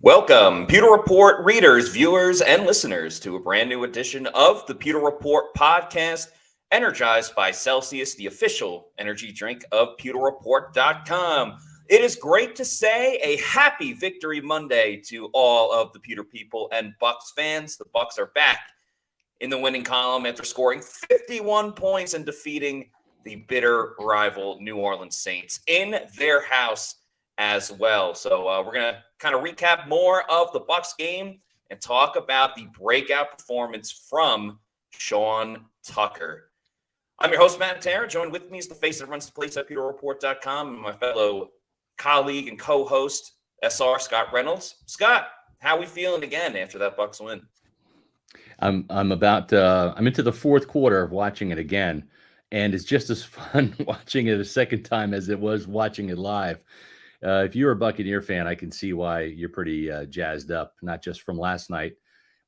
Welcome, Pewter Report readers, viewers, and listeners to a brand new edition of the Pewter Report podcast, energized by Celsius, the official energy drink of PewterReport.com. It is great to say a happy Victory Monday to all of the Pewter people and Bucs fans. The Bucs are back in the winning column after scoring 51 points and defeating the bitter rival New Orleans Saints in their house as well. So we're going to kind of recap more of the Bucs game and talk about the breakout performance from Sean Tucker. I'm your host, Matt Terra. Joined with me is the face that runs the place at PewterReport.com and my fellow colleague and co-host, SR Scott Reynolds. Scott, how are we feeling again after that Bucs win? I'm into the fourth quarter of watching it again, and it's just as fun watching it a second time as it was watching it live. If you're a Buccaneer fan, I can see why you're pretty jazzed up, not just from last night.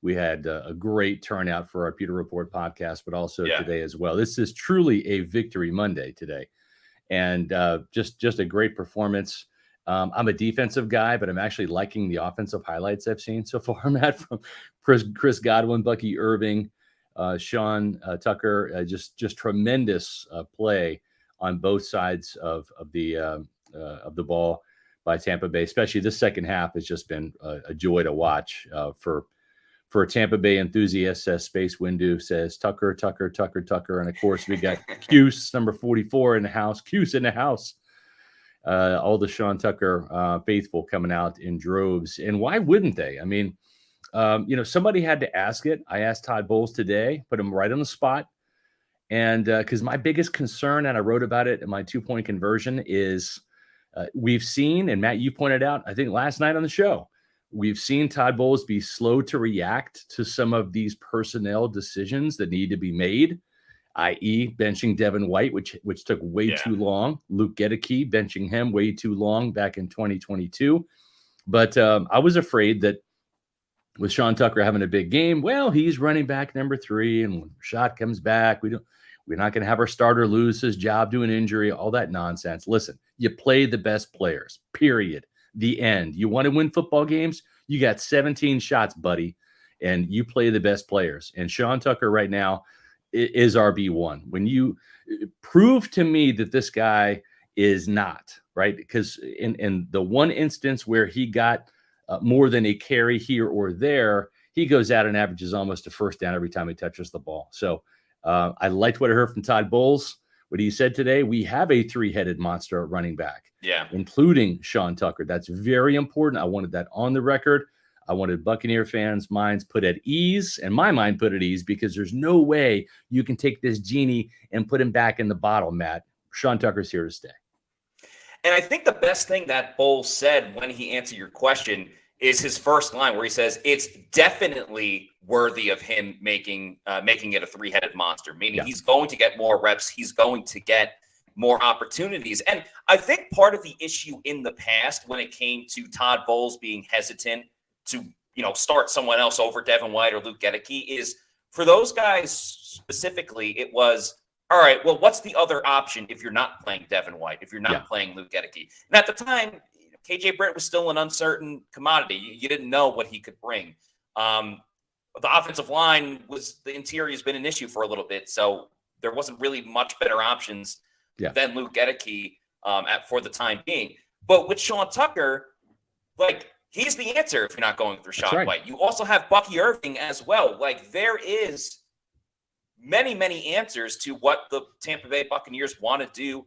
We had a great turnout for our Pewter Report podcast, but also today as well. This is truly a Victory Monday today, and just a great performance. I'm a defensive guy, but I'm actually liking the offensive highlights I've seen so far, Matt, from Chris Godwin, Bucky Irving, Sean Tucker, just tremendous play on both sides of the ball by Tampa Bay. Especially this second half has just been a joy to watch for Tampa Bay enthusiasts. As Space Windu says, Tucker. And of course, we got Cuse, number 44 in the house. Cuse in the house. All the Sean Tucker faithful coming out in droves. And why wouldn't they? I mean, somebody had to ask it. I asked Todd Bowles today, put him right on the spot. And because my biggest concern, and I wrote about it in my 2-point conversion, is we've seen, and Matt, you pointed out, I think last night on the show, we've seen Todd Bowles be slow to react to some of these personnel decisions that need to be made, i.e. benching Devin White, which took way too long. Luke Gedeke, benching him way too long back in 2022. But I was afraid that with Sean Tucker having a big game, well, he's running back number 3, and when Rashad comes back, we're not going to have our starter lose his job to an injury, all that nonsense. Listen, you play the best players, period. The end. You want to win football games? You got 17 shots, buddy, and you play the best players. And Sean Tucker right now is RB1. When you prove to me that this guy is not, right? Because in the one instance where he got more than a carry here or there, he goes out and averages almost a first down every time he touches the ball. So I liked what I heard from Todd Bowles. What he said today, we have a 3-headed monster at running back, including Sean Tucker. That's very important. I wanted that on the record. I wanted Buccaneer fans' minds put at ease, and my mind put at ease, because there's no way you can take this genie and put him back in the bottle, Matt. Sean Tucker's here to stay. And I think the best thing that Bowles said when he answered your question is his first line, where he says it's definitely worthy of him making it a 3-headed monster, meaning he's going to get more reps. He's going to get more opportunities. And I think part of the issue in the past when it came to Todd Bowles being hesitant to, start someone else over Devin White or Luke Gedeke is, for those guys specifically, it was, all right, well, what's the other option if you're not playing Devin White, if you're not playing Luke Gedeke? And at the time, KJ Britt was still an uncertain commodity. You didn't know what he could bring. The offensive line the interior has been an issue for a little bit, so there wasn't really much better options than Luke Gedeke for the time being. But with Sean Tucker, he's the answer if you're not going through Rashad White. You also have Bucky Irving as well. There is many, many answers to what the Tampa Bay Buccaneers want to do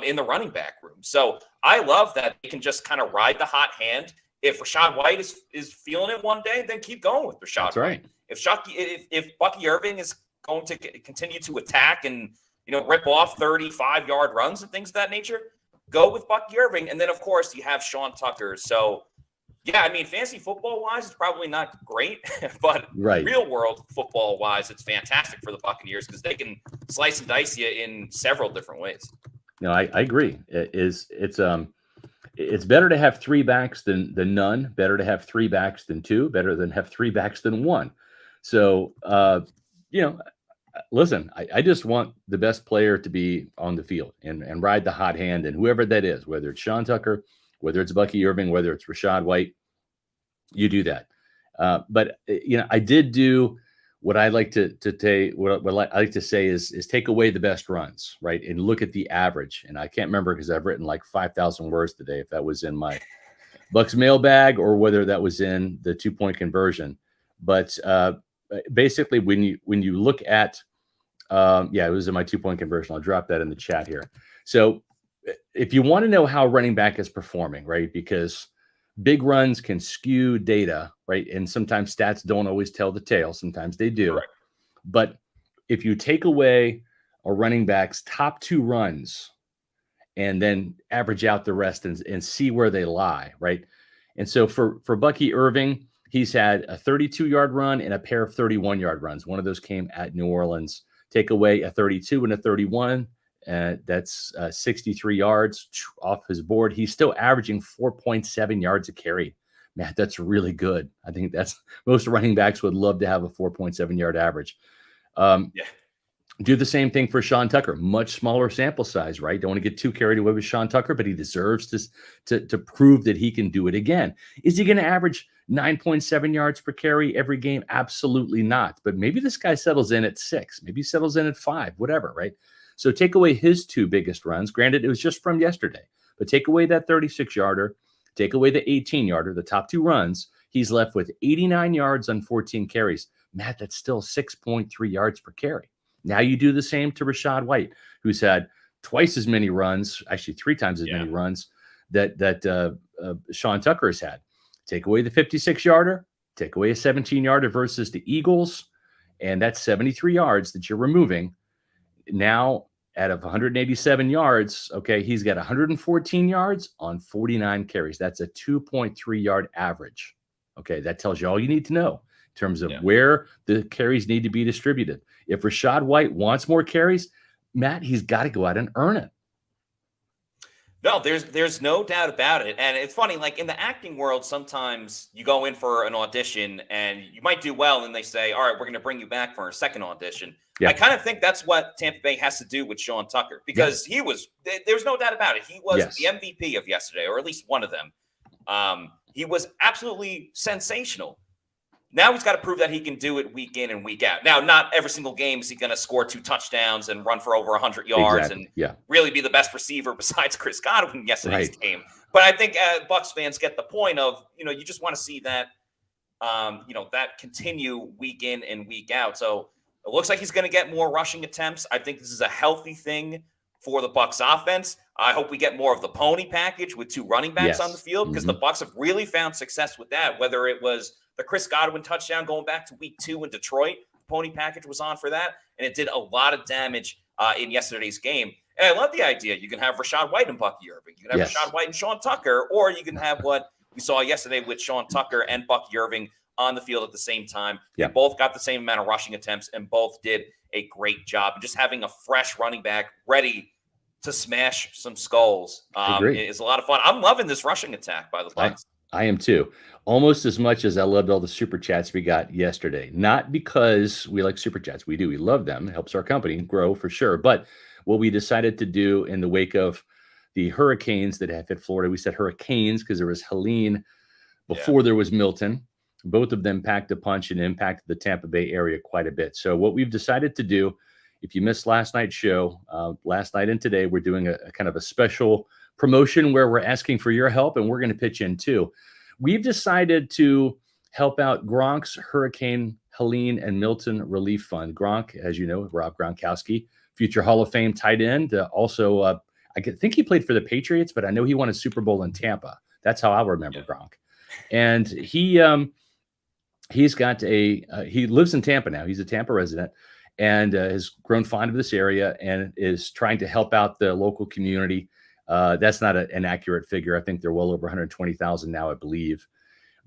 in the running back room. So I love that they can just kind of ride the hot hand. If Rashad White is feeling it one day, then keep going with Rashad White. If Bucky Irving is going to continue to attack and rip off 35-yard runs and things of that nature, go with Bucky Irving. And then, of course, you have Sean Tucker. So, fantasy football-wise, it's probably not great, but real-world football-wise, it's fantastic for the Buccaneers because they can slice and dice you in several different ways. No, I agree. It's better to have 3 backs than none. Better to have 3 backs than 2. Better than have 3 backs than 1. So, listen, I just want the best player to be on the field and ride the hot hand, and whoever that is, whether it's Sean Tucker, whether it's Bucky Irving, whether it's Rashad White, you do that. But I did do what I like to take. What I like to say is take away the best runs, right, and look at the average. And I can't remember because I've written like 5,000 words today. If that was in my Bucs mailbag or whether that was in the 2-point conversion, but basically when you look at, it was in my 2-point conversion. I'll drop that in the chat here. So if you want to know how running back is performing, right, because big runs can skew data, right? And sometimes stats don't always tell the tale. Sometimes they do. Correct. But if you take away a running back's top 2 runs and then average out the rest and see where they lie, right? And so for Bucky Irving, he's had a 32-yard run and a pair of 31-yard runs. One of those came at New Orleans. Take away a 32 and a 31. That's 63 yards off his board. He's still averaging 4.7 yards a carry. Man, that's really good. I think that's most running backs would love to have a 4.7 yard average. Do the same thing for Sean Tucker. Much smaller sample size, right? Don't want to get too carried away with Sean Tucker, but he deserves to prove that he can do it again. Is he going to average 9.7 yards per carry every game? Absolutely not. But maybe this guy settles in at 6. Maybe he settles in at 5, whatever, right? So take away his 2 biggest runs. Granted, it was just from yesterday, but take away that 36-yarder, take away the 18-yarder, the top 2 runs. He's left with 89 yards on 14 carries. Matt, that's still 6.3 yards per carry. Now you do the same to Rachaad White, who's had twice as many runs, actually 3 times as many runs that Sean Tucker has had. Take away the 56-yarder, take away a 17-yarder versus the Eagles, and that's 73 yards that you're removing. Now, out of 187 yards, okay, he's got 114 yards on 49 carries. That's a 2.3 yard average. Okay, that tells you all you need to know in terms of where the carries need to be distributed. If Rachaad White wants more carries, Matt, he's got to go out and earn it. No, there's no doubt about it. And it's funny, like in the acting world, sometimes you go in for an audition and you might do well, and they say, all right, we're going to bring you back for a second audition. Yeah. I kind of think that's what Tampa Bay has to do with Sean Tucker, because there's no doubt about it. He was the MVP of yesterday, or at least one of them. He was absolutely sensational. Now he's got to prove that he can do it week in and week out. Now, not every single game is he going to score 2 touchdowns and run for over 100 yards and really be the best receiver besides Chris Godwin in yesterday's game. But I think Bucs fans get the point of, you just want to see that, that continue week in and week out. So it looks like he's going to get more rushing attempts. I think this is a healthy thing for the Bucs offense. I hope we get more of the pony package with 2 running backs on the field, because the Bucs have really found success with that, whether it was the Chris Godwin touchdown going back to week 2 in Detroit. The pony package was on for that, and it did a lot of damage in yesterday's game. And I love the idea. You can have Rachaad White and Bucky Irving. You can have Rachaad White and Sean Tucker, or you can have what we saw yesterday with Sean Tucker and Bucky Irving on the field at the same time. They both got the same amount of rushing attempts and both did a great job. And just having a fresh running back ready to smash some skulls is a lot of fun. I'm loving this rushing attack by the Bucs. I am too. Almost as much as I loved all the super chats we got yesterday. Not because we like super chats. We do. We love them. It helps our company grow for sure. But what we decided to do in the wake of the hurricanes that have hit Florida, we said hurricanes because there was Helene before there was Milton. Both of them packed a punch and impacted the Tampa Bay area quite a bit. So what we've decided to do, if you missed last night's show, last night and today, we're doing a kind of a special promotion where we're asking for your help, and we're going to pitch in too. We've decided to help out Gronk's Hurricane Helene and Milton Relief Fund. Gronk, as you know, Rob Gronkowski, future Hall of Fame tight end. Also, I think he played for the Patriots, but I know he won a Super Bowl in Tampa. That's how I remember Gronk. And he's got he lives in Tampa now. He's a Tampa resident and has grown fond of this area and is trying to help out the local community. That's not an accurate figure. I think they're well over 120,000 now, I believe.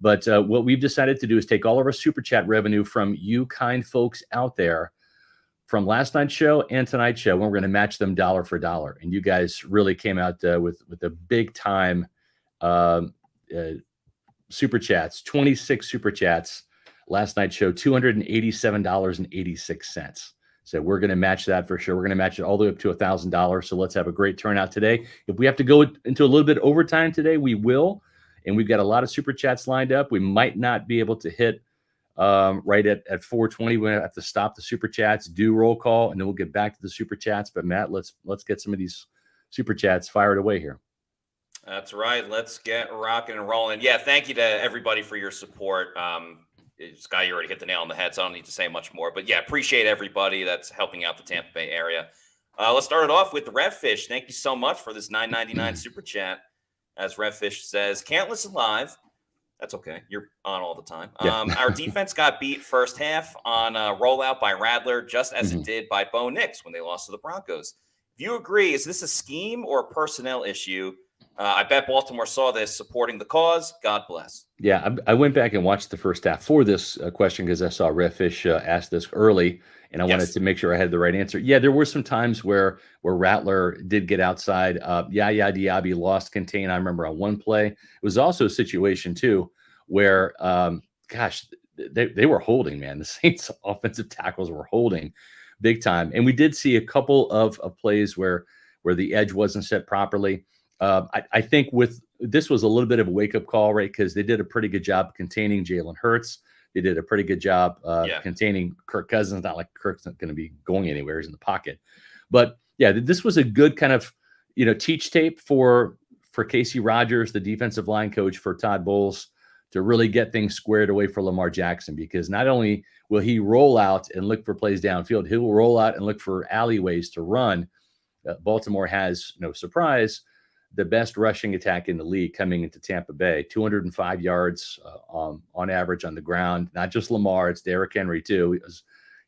But what we've decided to do is take all of our super chat revenue from you kind folks out there from last night's show and tonight's show, and we're going to match them dollar for dollar. And you guys really came out with a big time super chats, 26 super chats. Last night's show, $287.86. So we're going to match that for sure. We're going to match it all the way up to $1,000. So let's have a great turnout today. If we have to go into a little bit overtime today, we will. And we've got a lot of super chats lined up. We might not be able to hit right at 4:20. We're gonna have to stop the super chats, do roll call, and then we'll get back to the super chats. But Matt, let's get some of these super chats fired away here. That's right. Let's get rocking and rolling. Yeah, thank you to everybody for your support. Sky, you already hit the nail on the head, so I don't need to say much more. But yeah, appreciate everybody that's helping out the Tampa Bay area. Let's start it off with Redfish. Thank you so much for this $9.99 super chat. As Redfish says, can't listen live. That's okay. You're on all the time. Yeah. Our defense got beat first half on a rollout by Rattler, just as it did by Bo Nix when they lost to the Broncos. If you agree, is this a scheme or a personnel issue? I bet Baltimore saw this, supporting the cause. God bless. Yeah, I went back and watched the first half for this question because I saw Redfish ask this early, and I wanted to make sure I had the right answer. Yeah, there were some times where Rattler did get outside. Yaya Diaby lost contain. I remember on one play. It was also a situation too where, they were holding, man. The Saints offensive tackles were holding big time, and we did see a couple of plays where the edge wasn't set properly. I think this was a little bit of a wake-up call, right? Because they did a pretty good job containing Jalen Hurts. They did a pretty good job containing Kirk Cousins. Not like Kirk's not going to be going anywhere. He's in the pocket. But, yeah, this was a good kind of, teach tape for Casey Rogers, the defensive line coach, for Todd Bowles, to really get things squared away for Lamar Jackson. Because not only will he roll out and look for plays downfield, he will roll out and look for alleyways to run. Baltimore has, no surprise, the best rushing attack in the league coming into Tampa Bay, 205 yards on average on the ground. Not just Lamar, it's Derrick Henry too.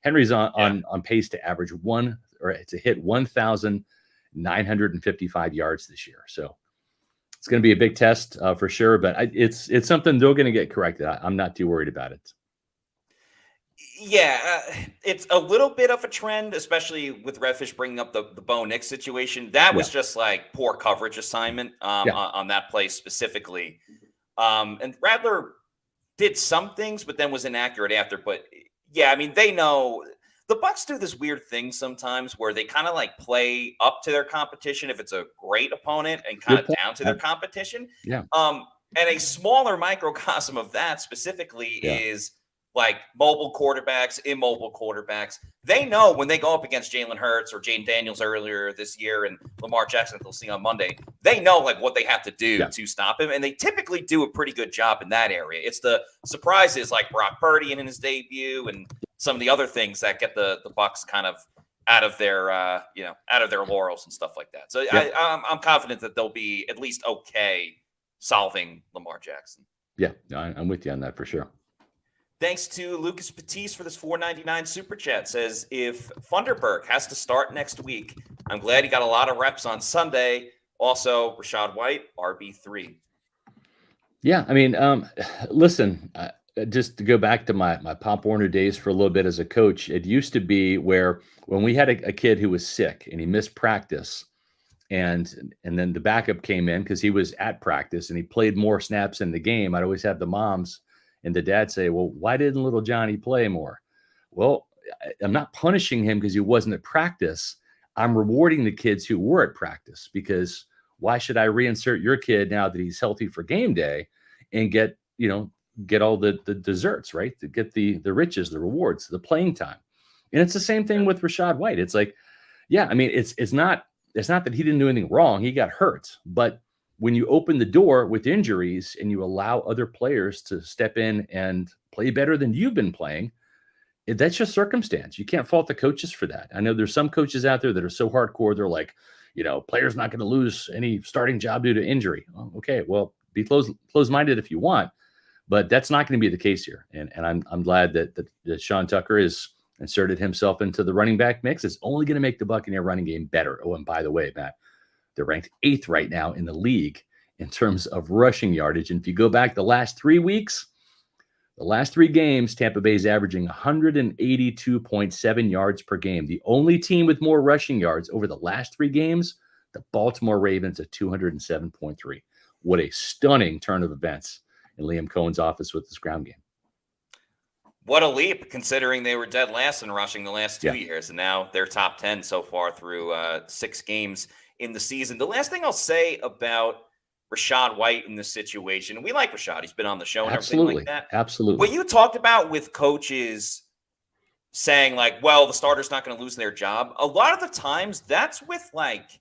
Henry's on pace to average to hit 1,955 yards this year. So it's going to be a big test for sure, but it's something they're going to get corrected. I'm not too worried about it. Yeah, it's a little bit of a trend, especially with Redfish bringing up the Bo Nix situation. That was just like poor coverage assignment on that play specifically. And Rattler did some things, but then was inaccurate after. But yeah, I mean, they know the Bucs do this weird thing sometimes where they kind of like play up to their competition if it's a great opponent and kind of down to their competition. Yeah. And a smaller microcosm of that specifically is like mobile quarterbacks, immobile quarterbacks. They know when they go up against Jalen Hurts or Jaden Daniels earlier this year and Lamar Jackson, they'll see on Monday, they know like what they have to do to stop him. And they typically do a pretty good job in that area. It's the surprises like Brock Purdy in his debut and some of the other things that get the Bucs kind of out of their laurels and stuff like that. So I'm confident that they'll be at least okay solving Lamar Jackson. Yeah, I'm with you on that for sure. Thanks to Lucas Patisse for this $4.99 super chat. Says, if Funderburk has to start next week, I'm glad he got a lot of reps on Sunday. Also, Rachaad White, RB3. Yeah, I mean, listen, just to go back to my Pop Warner days for a little bit as a coach, it used to be where when we had a kid who was sick and he missed practice, and then the backup came in because he was at practice and he played more snaps in the game, I'd always have the moms and the dad say, well, why didn't little Johnny play more? Well, I'm not punishing him because he wasn't at practice. I'm rewarding the kids who were at practice, because why should I reinsert your kid now that he's healthy for game day and get all the desserts, right? To get the riches, the rewards, the playing time. And it's the same thing with Rachaad White. It's like, yeah, I mean, it's not that he didn't do anything wrong. He got hurt, but when you open the door with injuries and you allow other players to step in and play better than you've been playing, that's just circumstance. You can't fault the coaches for that. I know there's some coaches out there that are so hardcore. They're like, player's not going to lose any starting job due to injury. Oh, okay, well, be close-minded if you want, but that's not going to be the case here. And I'm glad that Sean Tucker has inserted himself into the running back mix. It's only going to make the Buccaneer running game better. Oh, and by the way, Matt, they're ranked 8th right now in the league in terms of rushing yardage. And if you go back the last 3 weeks, the last 3 games, Tampa Bay is averaging 182.7 yards per game. The only team with more rushing yards over the last 3 games, the Baltimore Ravens at 207.3. What a stunning turn of events in Liam Cohen's office with this ground game. What a leap, considering they were dead last in rushing the last 2 years. And now they're top 10 so far through 6 games in the season. The last thing I'll say about Rashad White in this situation. And we like Rashad. He's been on the show and everything Absolutely. like that. Absolutely. What you talked about with coaches saying like, well, the starter's not going to lose their job. A lot of the times that's with like,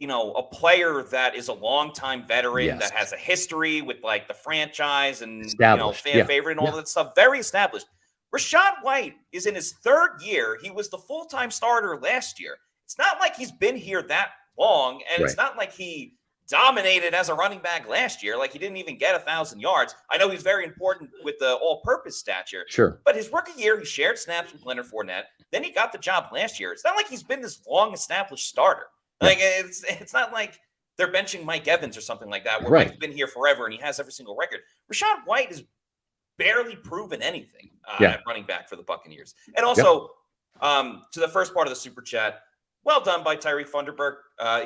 a player that is a longtime veteran that has a history with like the franchise and, fan favorite and all that stuff. Very established. Rashad White is in his third year. He was the full-time starter last year. It's not like he's been here that long. And it's not like he dominated as a running back last year. Like he didn't even get 1,000 yards. I know he's very important with the all-purpose stature. Sure. But his rookie year, he shared snaps with Leonard Fournette. Then he got the job last year. It's not like he's been this long-established starter. Like it's not like they're benching Mike Evans or something like that, where Mike's been here forever and he has every single record. Rashad White has barely proven anything at running back for the Buccaneers. And also, to the first part of the super chat, well done by Tyreek Funderburg.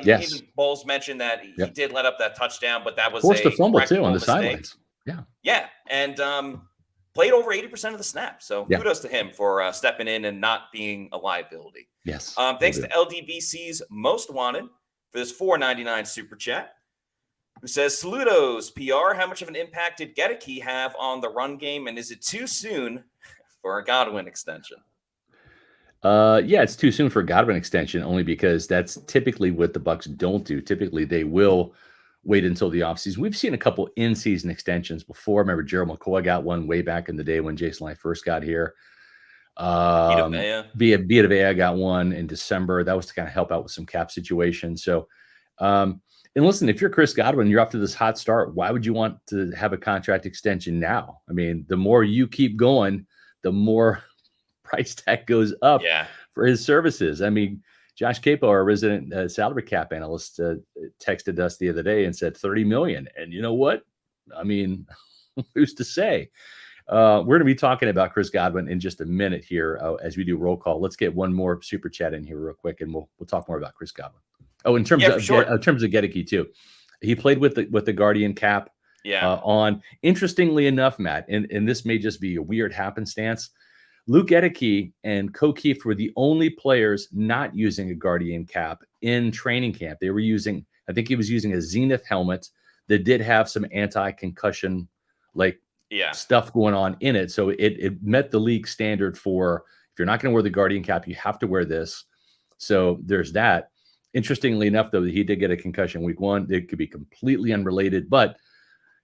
Even Bowles mentioned that he did let up that touchdown, but that was forced a fumble too on the mistake. sidelines. And played over 80% of the snaps. So kudos to him for stepping in and not being a liability. Yes. Thanks to LDBC's Most Wanted for this $4.99 super chat, who says, Saludos, PR. How much of an impact did Gedeke have on the run game, and is it too soon for a Godwin extension? It's too soon for a Godwin extension, only because that's typically what the Bucs don't do. Typically, they will wait until the offseason. We've seen a couple in-season extensions before. Remember, Gerald McCoy got one way back in the day when Jason Light first got here. Vita Vea got one in December. That was to kind of help out with some cap situations. So, and listen, if you're Chris Godwin, you're off to this hot start. Why would you want to have a contract extension now? I mean, the more you keep going, the more price tag goes up for his services. I mean, Josh Capo, our resident salary cap analyst, texted us the other day and said $30 million. And you know what? I mean, who's to say? We're going to be talking about Chris Godwin in just a minute here as we do roll call. Let's get one more super chat in here real quick, and we'll talk more about Chris Godwin. Oh, in terms of Gedeke too, he played with the Guardian cap on. Interestingly enough, Matt, and this may just be a weird happenstance, Luke Gedeke and O'Keefe were the only players not using a Guardian cap in training camp. They were using, I think he was using a Zenith helmet that did have some anti-concussion stuff going on in it. So it met the league standard for, if you're not going to wear the Guardian cap, you have to wear this. So there's that. Interestingly enough, though, he did get a concussion week one. It could be completely unrelated, but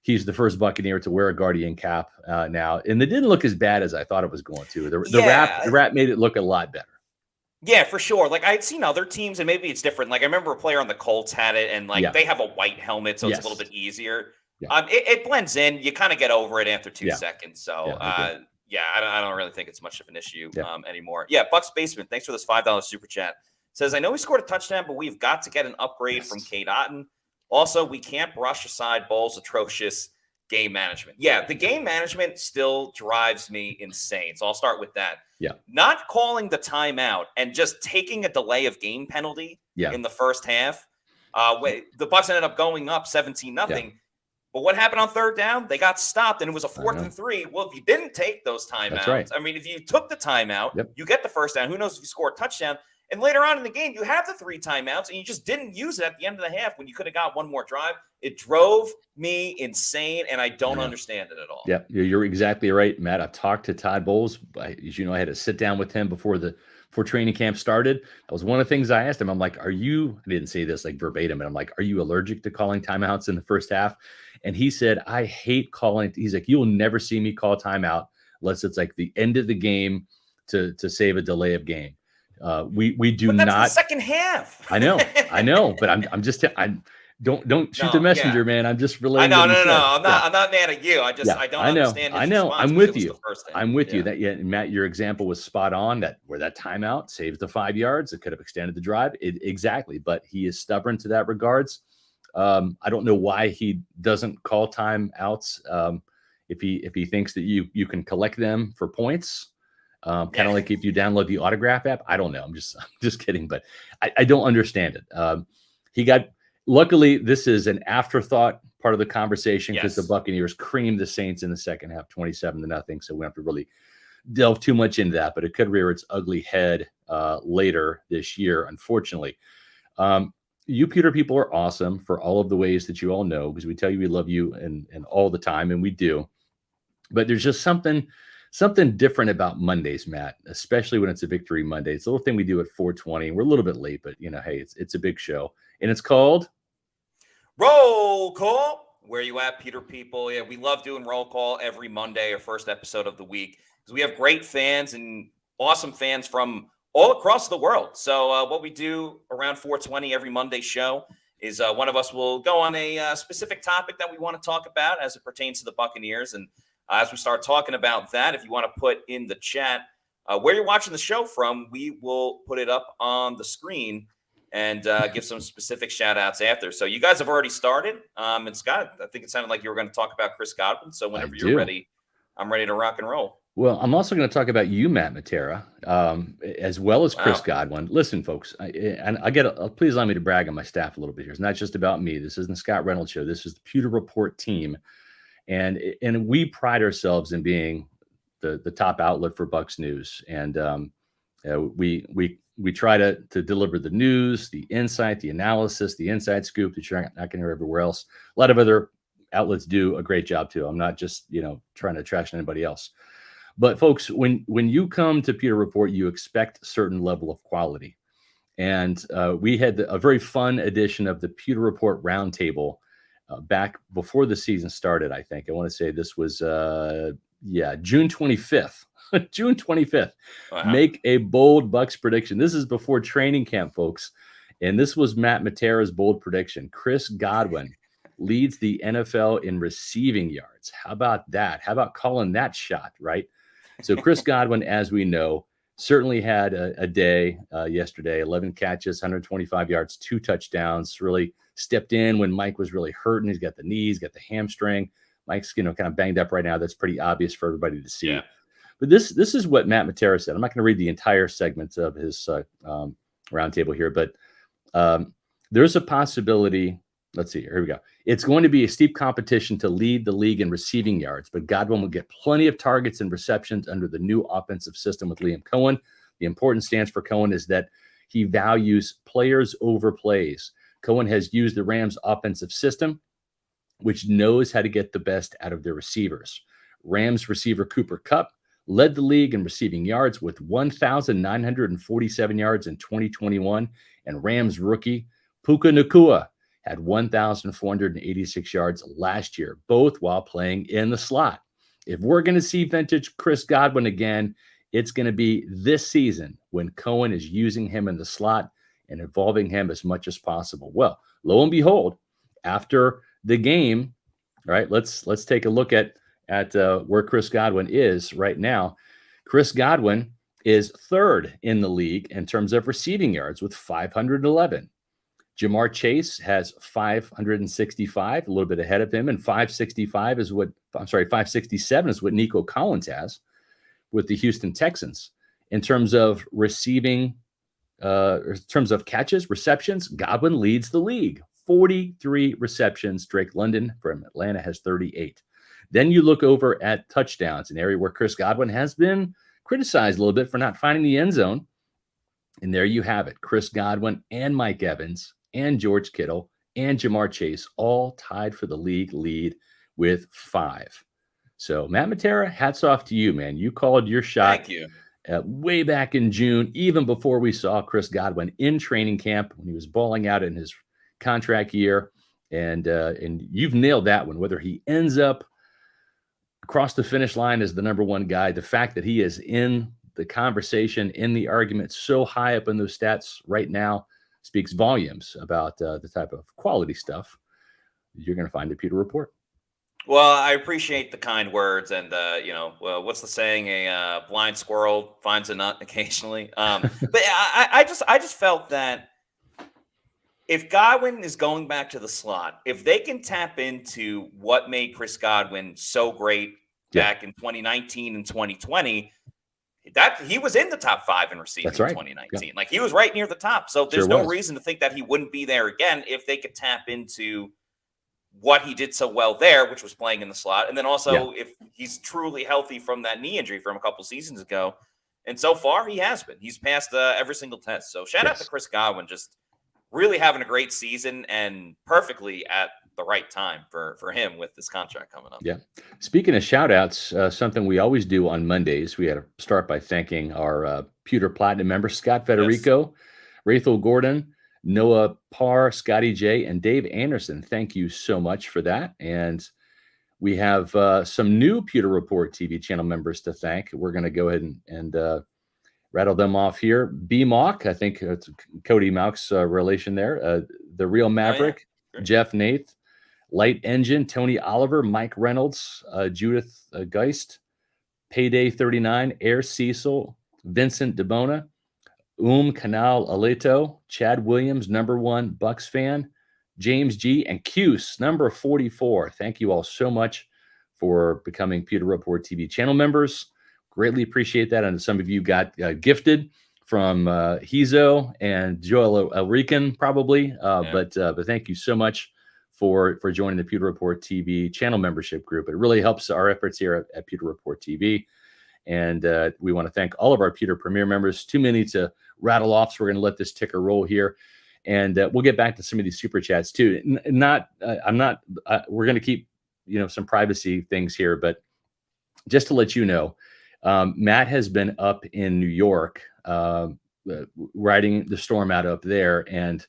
he's the first Buccaneer to wear a Guardian cap now. And it didn't look as bad as I thought it was going to. The wrap made it look a lot better. Yeah, for sure. Like I'd seen other teams, and maybe it's different. Like I remember a player on the Colts had it, and they have a white helmet, so it's a little bit easier. Yeah. It blends in. You kind of get over it after 2 seconds. So I don't really think it's much of an issue anymore. Yeah, Bucks Basement, thanks for this $5 super chat. Says, I know he scored a touchdown, but we've got to get an upgrade from Cade Otton. Also, we can't brush aside Ball's atrocious game management. Yeah, the game management still drives me insane. So I'll start with that. Yeah. Not calling the timeout and just taking a delay of game penalty in the first half. The Bucs ended up going up 17-0. Yeah. But what happened on third down? They got stopped, and it was a 4th and 3. Well, if you didn't take those timeouts, I mean, if you took the timeout, you get the first down. Who knows if you score a touchdown? And later on in the game, you have the 3 timeouts, and you just didn't use it at the end of the half when you could have got one more drive. It drove me insane, and I don't understand it at all. Yeah, you're exactly right, Matt. I've talked to Todd Bowles. As you know, I had to sit down with him before training camp started. That was one of the things I asked him. I'm like, I didn't say this like verbatim, but I'm like, are you allergic to calling timeouts in the first half? And he said, I hate calling. He's like, you'll never see me call timeout unless it's like the end of the game to save a delay of game. We do not. The second half. I know, but I'm just don't shoot the messenger, man. I'm just relaying. No. I'm not mad at you. I don't understand. I know. I'm with you. I'm with you. That Matt, your example was spot on. Where that timeout saves the 5 yards, it could have extended the drive. Exactly, but he is stubborn to that regards. I don't know why he doesn't call timeouts. If he thinks that you can collect them for points. Kind of like if you download the autograph app. I don't know. I'm just kidding, but I don't understand it. Luckily, this is an afterthought part of the conversation because the Buccaneers creamed the Saints in the second half, 27-0. So we don't have to really delve too much into that, but it could rear its ugly head later this year, unfortunately. you Pewter people are awesome for all of the ways that you all know, because we tell you we love you and all the time, and we do. But there's just something different about Mondays, Matt, especially when it's a Victory Monday. It's a little thing we do at 4:20. We're a little bit late, but hey, it's a big show, and it's called Roll Call. Where you at, Pewter people? Yeah, we love doing Roll Call every Monday, our first episode of the week, because we have great fans and awesome fans from all across the world. So what we do around 4:20 every Monday show is one of us will go on a specific topic that we want to talk about as it pertains to the Buccaneers. And as we start talking about that, if you want to put in the chat where you're watching the show from, we will put it up on the screen and give some specific shout outs after. So you guys have already started. And Scott, I think it sounded like you were going to talk about Chris Godwin. So whenever you're ready, I'm ready to rock and roll. Well, I'm also going to talk about you, Matt Matera, as well as Chris Godwin. Listen, folks, please allow me to brag on my staff a little bit here. It's not just about me. This isn't the Scott Reynolds show. This is the Pewter Report team. And we pride ourselves in being the top outlet for Bucs news. And we try to deliver the news, the insight, the analysis, the inside scoop that you're not going to hear everywhere else. A lot of other outlets do a great job too. I'm not just trying to trash anybody else. But folks, when you come to Pewter Report, you expect a certain level of quality. And we had a very fun edition of the Pewter Report Roundtable back before the season started, I think. I want to say this was, June 25th. June 25th. Wow. Make a bold Bucs prediction. This is before training camp, folks. And this was Matt Matera's bold prediction. Chris Godwin leads the NFL in receiving yards. How about that? How about calling that shot, right? So Chris Godwin, as we know, certainly had a day yesterday, 11 catches, 125 yards, 2 touchdowns, really stepped in when Mike was really hurting. He's got the knees, got the hamstring. Mike's, kind of banged up right now. That's pretty obvious for everybody to see. Yeah. But this is what Matt Matera said. I'm not going to read the entire segment of his roundtable here, but there's a possibility. Let's see. Here we go. It's going to be a steep competition to lead the league in receiving yards, but Godwin will get plenty of targets and receptions under the new offensive system with Liam Cohen. The important stance for Cohen is that he values players over plays. Cohen has used the Rams' offensive system, which knows how to get the best out of their receivers. Rams receiver Cooper Kupp led the league in receiving yards with 1,947 yards in 2021, and Rams rookie Puka Nacua had 1,486 yards last year, both while playing in the slot. If we're going to see vintage Chris Godwin again, it's going to be this season when Cohen is using him in the slot and involving him as much as possible. Well, lo and behold, after the game, all right, let's take a look at where Chris Godwin is right now. Chris Godwin is third in the league in terms of receiving yards with 511. Jamar Chase has 565, a little bit ahead of him, and 567 is what Nico Collins has with the Houston Texans. In terms of receiving, in terms of catches, receptions, Godwin leads the league. 43 receptions. Drake London from Atlanta has 38. Then you look over at touchdowns, an area where Chris Godwin has been criticized a little bit for not finding the end zone. And there you have it. Chris Godwin and Mike Evans and George Kittle and Jamar Chase all tied for the league lead with 5. So Matt Matera, hats off to you, man. You called your shot. Thank you. Way back in June, even before we saw Chris Godwin in training camp when he was balling out in his contract year. And you've nailed that one. Whether he ends up across the finish line as the number one guy, the fact that he is in the conversation, in the argument, so high up in those stats right now speaks volumes about the type of quality stuff you're going to find at Pewter Report. Well, I appreciate the kind words, and what's the saying? A blind squirrel finds a nut occasionally. But I just felt that if Godwin is going back to the slot, if they can tap into what made Chris Godwin so great back in 2019 and 2020, that he was in the top 5 in receiving in 2019. Yeah. Like, he was right near the top. So there's no reason to think that he wouldn't be there again if they could tap into what he did so well there, which was playing in the slot. And then also if he's truly healthy from that knee injury from a couple seasons ago. And so far he has been. He's passed every single test. So shout out to Chris Godwin, just really having a great season and perfectly at the right time for him with this contract coming up. Yeah. Speaking of shout outs, something we always do on Mondays, we had to start by thanking our Pewter Platinum members, Scott Federico, Rachel Gordon, Noah Parr, Scotty J, and Dave Anderson. Thank you so much for that. And we have some new Pewter Report TV channel members to thank. We're going to go ahead and rattle them off here. B Mock, I think it's Cody Mock's relation there. The Real Maverick, Jeff Nath, Light Engine, Tony Oliver, Mike Reynolds, Judith Geist, Payday 39, Air Cecil, Vincent DeBona, Canal Aleto, Chad Williams, number 1 Bucs fan, James G, and Cuse, number 44. Thank you all so much for becoming Pewter Report TV channel members. Greatly appreciate that. And some of you got gifted from Hizo and Joel Elrican, probably. But thank you so much for joining the Pewter Report TV channel membership group. It really helps our efforts here at Pewter Report TV. And we want to thank all of our Pewter Premier members. Too many to rattle off, so we're going to let this ticker roll here. And we'll get back to some of these super chats too. We're going to keep, some privacy things here, but just to let you know, Matt has been up in New York, riding the storm out up there. And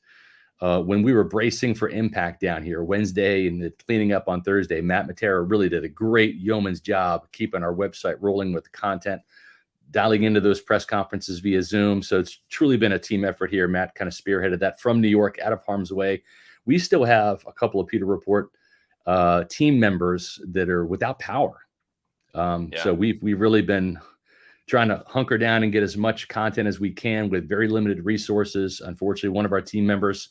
when we were bracing for impact down here Wednesday and the cleaning up on Thursday, Matt Matera really did a great yeoman's job keeping our website rolling with the content, dialing into those press conferences via Zoom. So it's truly been a team effort here. Matt kind of spearheaded that from New York, out of harm's way. We still have a couple of Pewter Report team members that are without power. So we've really been trying to hunker down and get as much content as we can with very limited resources. Unfortunately, one of our team members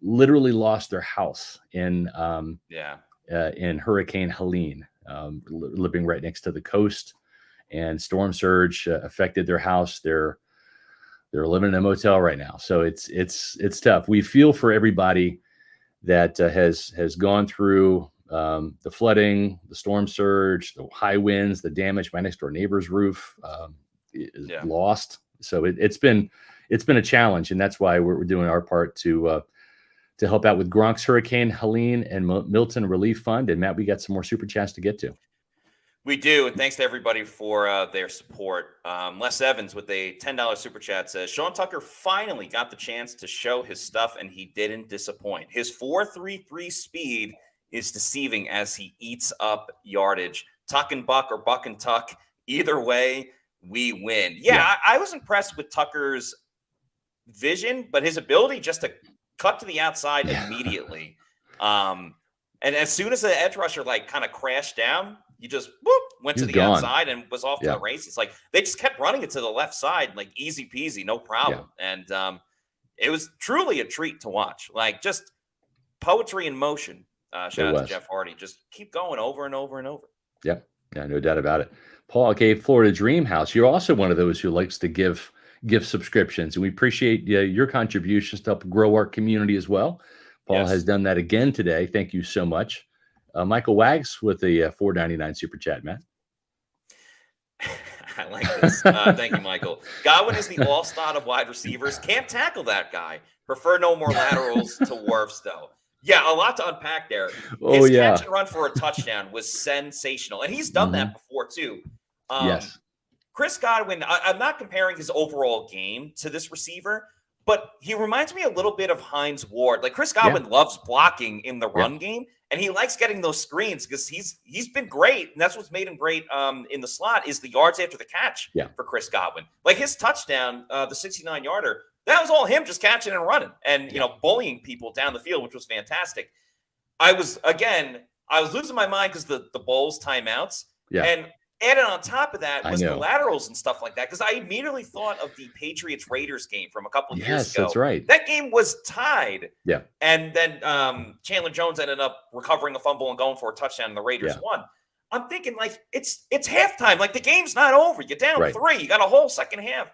literally lost their house in Hurricane Helene, living right next to the coast, and storm surge affected their house. They're living in a motel right now. So it's tough. We feel for everybody that has gone through the flooding, the storm surge, the high winds, the damage. My next door neighbor's roof is lost. So it's been a challenge, and that's why we're doing our part to help out with Gronk's Hurricane Helene and Milton Relief Fund. And Matt, we got some more super chats to get to. We do, and thanks to everybody for their support. Les Evans with a $10 super chat says, Sean Tucker finally got the chance to show his stuff, and he didn't disappoint. His 4.33 speed is deceiving as he eats up yardage. Tuck and buck or buck and tuck, either way, we win. Yeah. I was impressed with Tucker's vision, but his ability just to cut to the outside immediately. And as soon as the edge rusher kind of crashed down, you just went to the outside and was off to the races. Like they just kept running it to the left side, like easy peasy, no problem. And it was truly a treat to watch. Like just poetry in motion. Shout out to Jeff Hardy. Just keep going over and over and over. Yeah, no doubt about it. Paul gave Florida Dream House. You're also one of those who likes to give subscriptions, and we appreciate your contributions to help grow our community as well. Paul has done that again today. Thank you so much. Michael Wags with a $4.99 super chat, Matt. I like this. Thank you, Michael. Godwin is the all-star of wide receivers. Can't tackle that guy. Prefer no more laterals to Wirfs, though. Yeah, a lot to unpack there. His catch and run for a touchdown was sensational, and he's done that before, too. Chris Godwin, I'm not comparing his overall game to this receiver, but he reminds me a little bit of Hines Ward. Like Chris Godwin loves blocking in the run game, and he likes getting those screens because he's been great, and that's what's made him great in the slot is the yards after the catch for Chris Godwin. Like his touchdown, the 69-yarder, that was all him just catching and running and bullying people down the field, which was fantastic. I was losing my mind because the Bulls timeouts and added on top of that was the laterals and stuff like that, because I immediately thought of the Patriots-Raiders game from a couple of years ago. That's right. That game was tied. Yeah. And then Chandler Jones ended up recovering a fumble and going for a touchdown, and the Raiders won. I'm thinking, it's halftime. Like, the game's not over. You're down 3. You got a whole second half.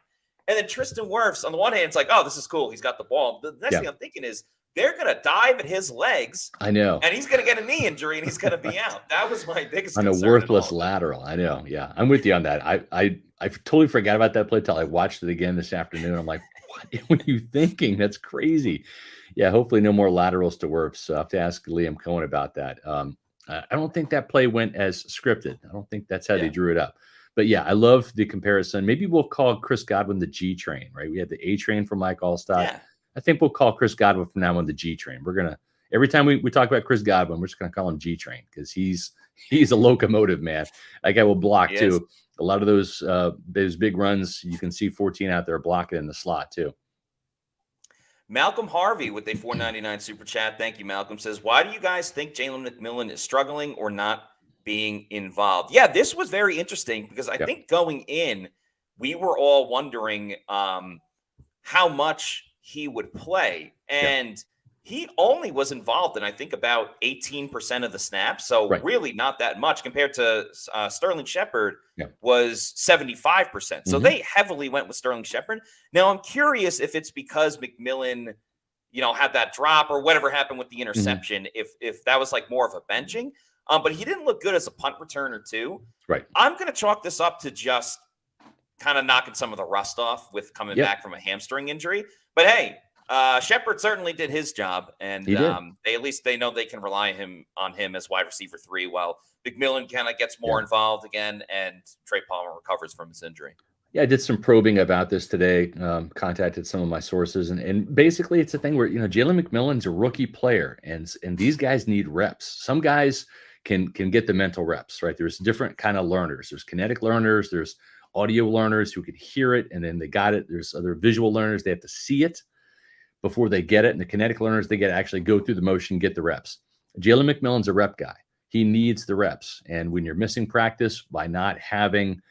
And then Tristan Wirfs, on the one hand, it's like, oh, this is cool. He's got the ball. The next thing I'm thinking is, they're going to dive at his legs. I know. And he's going to get a knee injury, and he's going to be out. That was my biggest concern. On a worthless lateral. I know. Yeah. I'm with you on that. I totally forgot about that play till I watched it again this afternoon. I'm like, what were you thinking? That's crazy. Yeah, hopefully no more laterals to Wirfs. So I have to ask Liam Cohen about that. I don't think that play went as scripted. I don't think that's how they Yeah. drew it up. But yeah, I love the comparison. Maybe we'll call Chris Godwin the G train, right? We had the A train from Mike Allstott. Yeah. I think we'll call Chris Godwin from now on the G train. We're gonna every time we talk about Chris Godwin, we're just gonna call him G train because he's a locomotive, man. That guy will block He is. too. A lot of those big runs, you can see 14 out there blocking in the slot too. Malcolm Harvey with a $4.99 super chat. Thank you, Malcolm. Says, why do you guys think Jalen McMillan is struggling or not being involved? Yeah, this was very interesting because I think going in, we were all wondering how much he would play. And he only was involved in, I think, about 18% of the snaps. So really not that much compared to Sterling Shepard was 75%. So they heavily went with Sterling Shepard. Now, I'm curious if it's because McMillan, had that drop or whatever happened with the interception, if that was like more of a benching. But he didn't look good as a punt returner too. Right. I'm going to chalk this up to just kind of knocking some of the rust off with coming back from a hamstring injury. But hey, Shepard certainly did his job, and they know they can rely on him as wide receiver 3, while McMillan kind of gets more involved again, and Trey Palmer recovers from his injury. Yeah, I did some probing about this today. Contacted some of my sources, and basically it's a thing where Jalen McMillan's a rookie player, and these guys need reps. Some guys can get the mental reps, right? There's different kind of learners. There's kinetic learners. There's audio learners who can hear it and then they got it. There's other visual learners. They have to see it before they get it. And the kinetic learners, they get to actually go through the motion, get the reps. Jalen McMillan's a rep guy. He needs the reps. And when you're missing practice by not having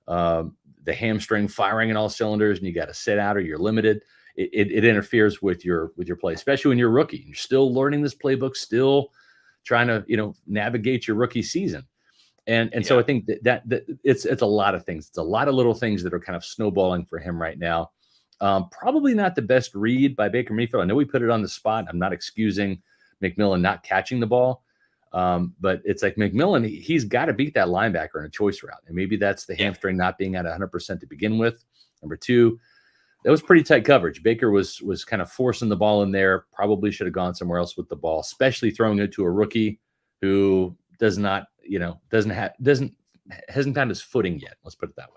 the hamstring firing in all cylinders and you got to sit out or you're limited, it interferes with your play, especially when you're a rookie. You're still learning this playbook, still trying to, navigate your rookie season. And so I think that it's a lot of things. It's a lot of little things that are kind of snowballing for him right now. Probably not the best read by Baker Mayfield. I know we put it on the spot. I'm not excusing McMillan not catching the ball. But it's like McMillan, he's got to beat that linebacker in a choice route. And maybe that's the hamstring not being at 100% to begin with. Number two, that was pretty tight coverage. Baker was kind of forcing the ball in there. Probably should have gone somewhere else with the ball, especially throwing it to a rookie who hasn't found his footing yet. Let's put it that way.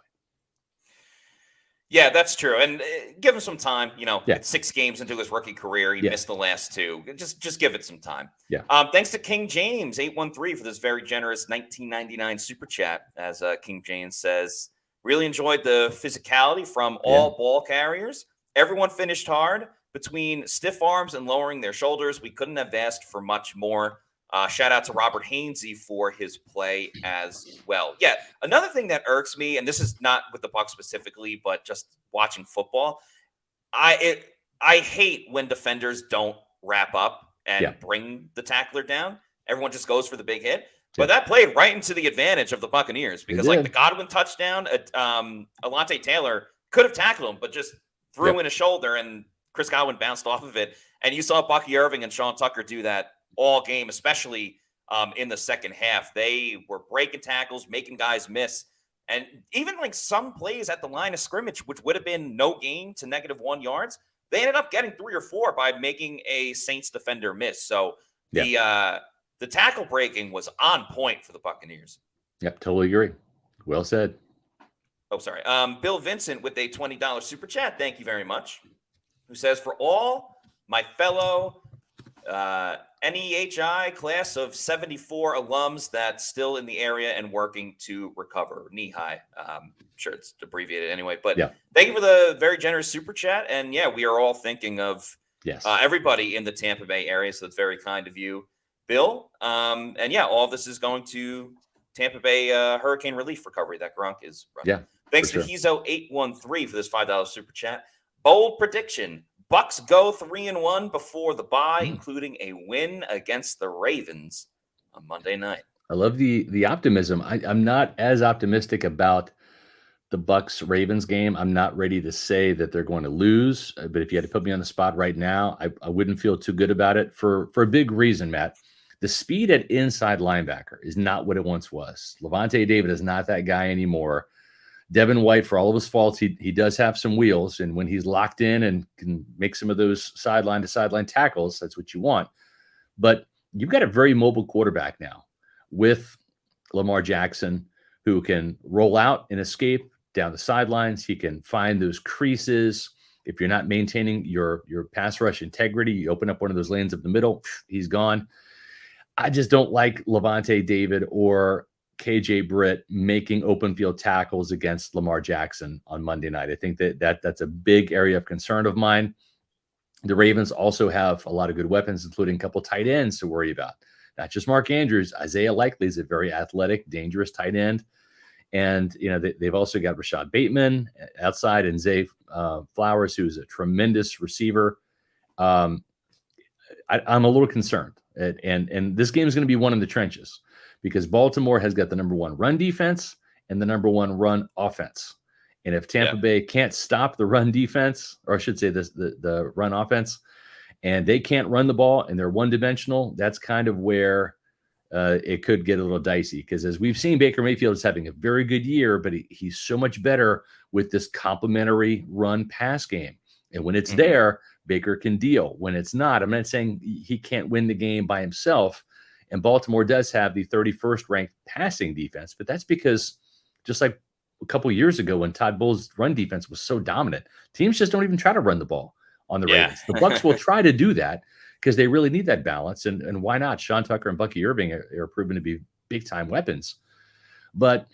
Yeah, that's true. And give him some time. It's 6 games into his rookie career. He missed the last 2. Just give it some time. Yeah. Thanks to King James 813 for this very generous $19.99 super chat. As King James says, really enjoyed the physicality from all ball carriers. Everyone finished hard between stiff arms and lowering their shoulders. We couldn't have asked for much more. Shout out to Robert Hainsey for his play as well. Yeah, another thing that irks me, and this is not with the Bucs specifically, but just watching football, I hate when defenders don't wrap up and bring the tackler down. Everyone just goes for the big hit. But that played right into the advantage of the Buccaneers because, like the Godwin touchdown, Alontae Taylor could have tackled him, but just threw in a shoulder, and Chris Godwin bounced off of it. And you saw Bucky Irving and Sean Tucker do that all game, especially in the second half. They were breaking tackles, making guys miss. And even like some plays at the line of scrimmage, which would have been no gain to -1 yards, they ended up getting 3 or 4 by making a Saints defender miss. So the tackle breaking was on point for the Buccaneers. Yep, totally agree. Well said. Oh, sorry. Bill Vincent with a $20 super chat. Thank you very much. Who says, for all my fellow NEHI class of 74 alums that's still in the area and working to recover. NEHI. I'm sure it's abbreviated anyway. But thank you for the very generous super chat. And we are all thinking of everybody in the Tampa Bay area. So it's very kind of you, Bill. And all of this is going to Tampa Bay hurricane relief recovery that Gronk is running. Yeah. Thanks to Hizo813 for this $5 super chat. Bold prediction. Bucs go 3-1 before the bye, including a win against the Ravens on Monday night. I love the optimism. I'm not as optimistic about the Bucs Ravens game. I'm not ready to say that they're going to lose, but if you had to put me on the spot right now, I wouldn't feel too good about it for a big reason, Matt. The speed at inside linebacker is not what it once was. Levante David is not that guy anymore. Devin White, for all of his faults, he does have some wheels, and when he's locked in and can make some of those sideline to sideline tackles, that's what you want. But you've got a very mobile quarterback now with Lamar Jackson, who can roll out and escape down the sidelines. He can find those creases. If you're not maintaining your pass rush integrity, you open up one of those lanes up the middle, he's gone. I just don't like Levante David or KJ Britt making open field tackles against Lamar Jackson on Monday night. I think that's a big area of concern of mine. The Ravens also have a lot of good weapons, including a couple tight ends to worry about. Not just Mark Andrews. Isaiah Likely is a very athletic, dangerous tight end. And, they've also got Rashad Bateman outside and Zay Flowers, who's a tremendous receiver. I'm a little concerned. And this game is going to be won in the trenches because Baltimore has got the number one run defense and the number one run offense. And if Tampa Bay can't stop the run defense, or I should say the run offense, and they can't run the ball and they're one-dimensional, that's kind of where it could get a little dicey. Because as we've seen, Baker Mayfield is having a very good year, but he's so much better with this complementary run-pass game. And when it's there, Baker can deal. When it's not, I'm not saying he can't win the game by himself. And Baltimore does have the 31st ranked passing defense, but that's because just like a couple of years ago when Todd Bowles' run defense was so dominant, teams just don't even try to run the ball on the Ravens. The Bucs will try to do that because they really need that balance. And why not? Sean Tucker and Bucky Irving are proven to be big-time weapons. But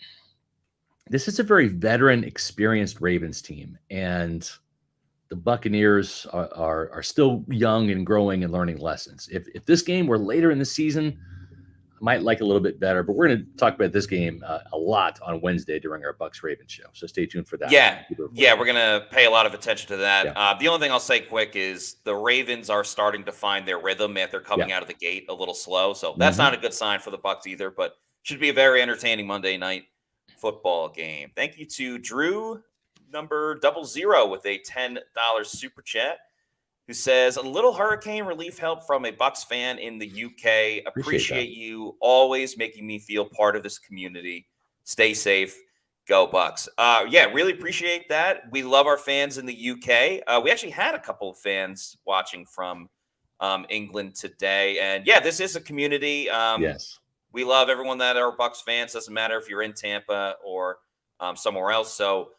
this is a very veteran, experienced Ravens team. And the Buccaneers are still young and growing and learning lessons. If this game were later in the season, I might like a little bit better. But we're going to talk about this game a lot on Wednesday during our Bucs Ravens show. So stay tuned for that. Yeah, we're going to pay a lot of attention to that. Yeah. The only thing I'll say quick is the Ravens are starting to find their rhythm after coming out of the gate a little slow. So that's not a good sign for the Bucs either, but should be a very entertaining Monday night football game. Thank you to Drew number 00 with a $10 super chat, who says, a little hurricane relief help from a Bucs fan in the UK. Appreciate you always making me feel part of this community. Stay safe. Go Bucs. Really appreciate that. We love our fans in the UK. We actually had a couple of fans watching from England today. And this is a community. Yes. We love everyone that are Bucs fans. Doesn't matter if you're in Tampa or somewhere else. So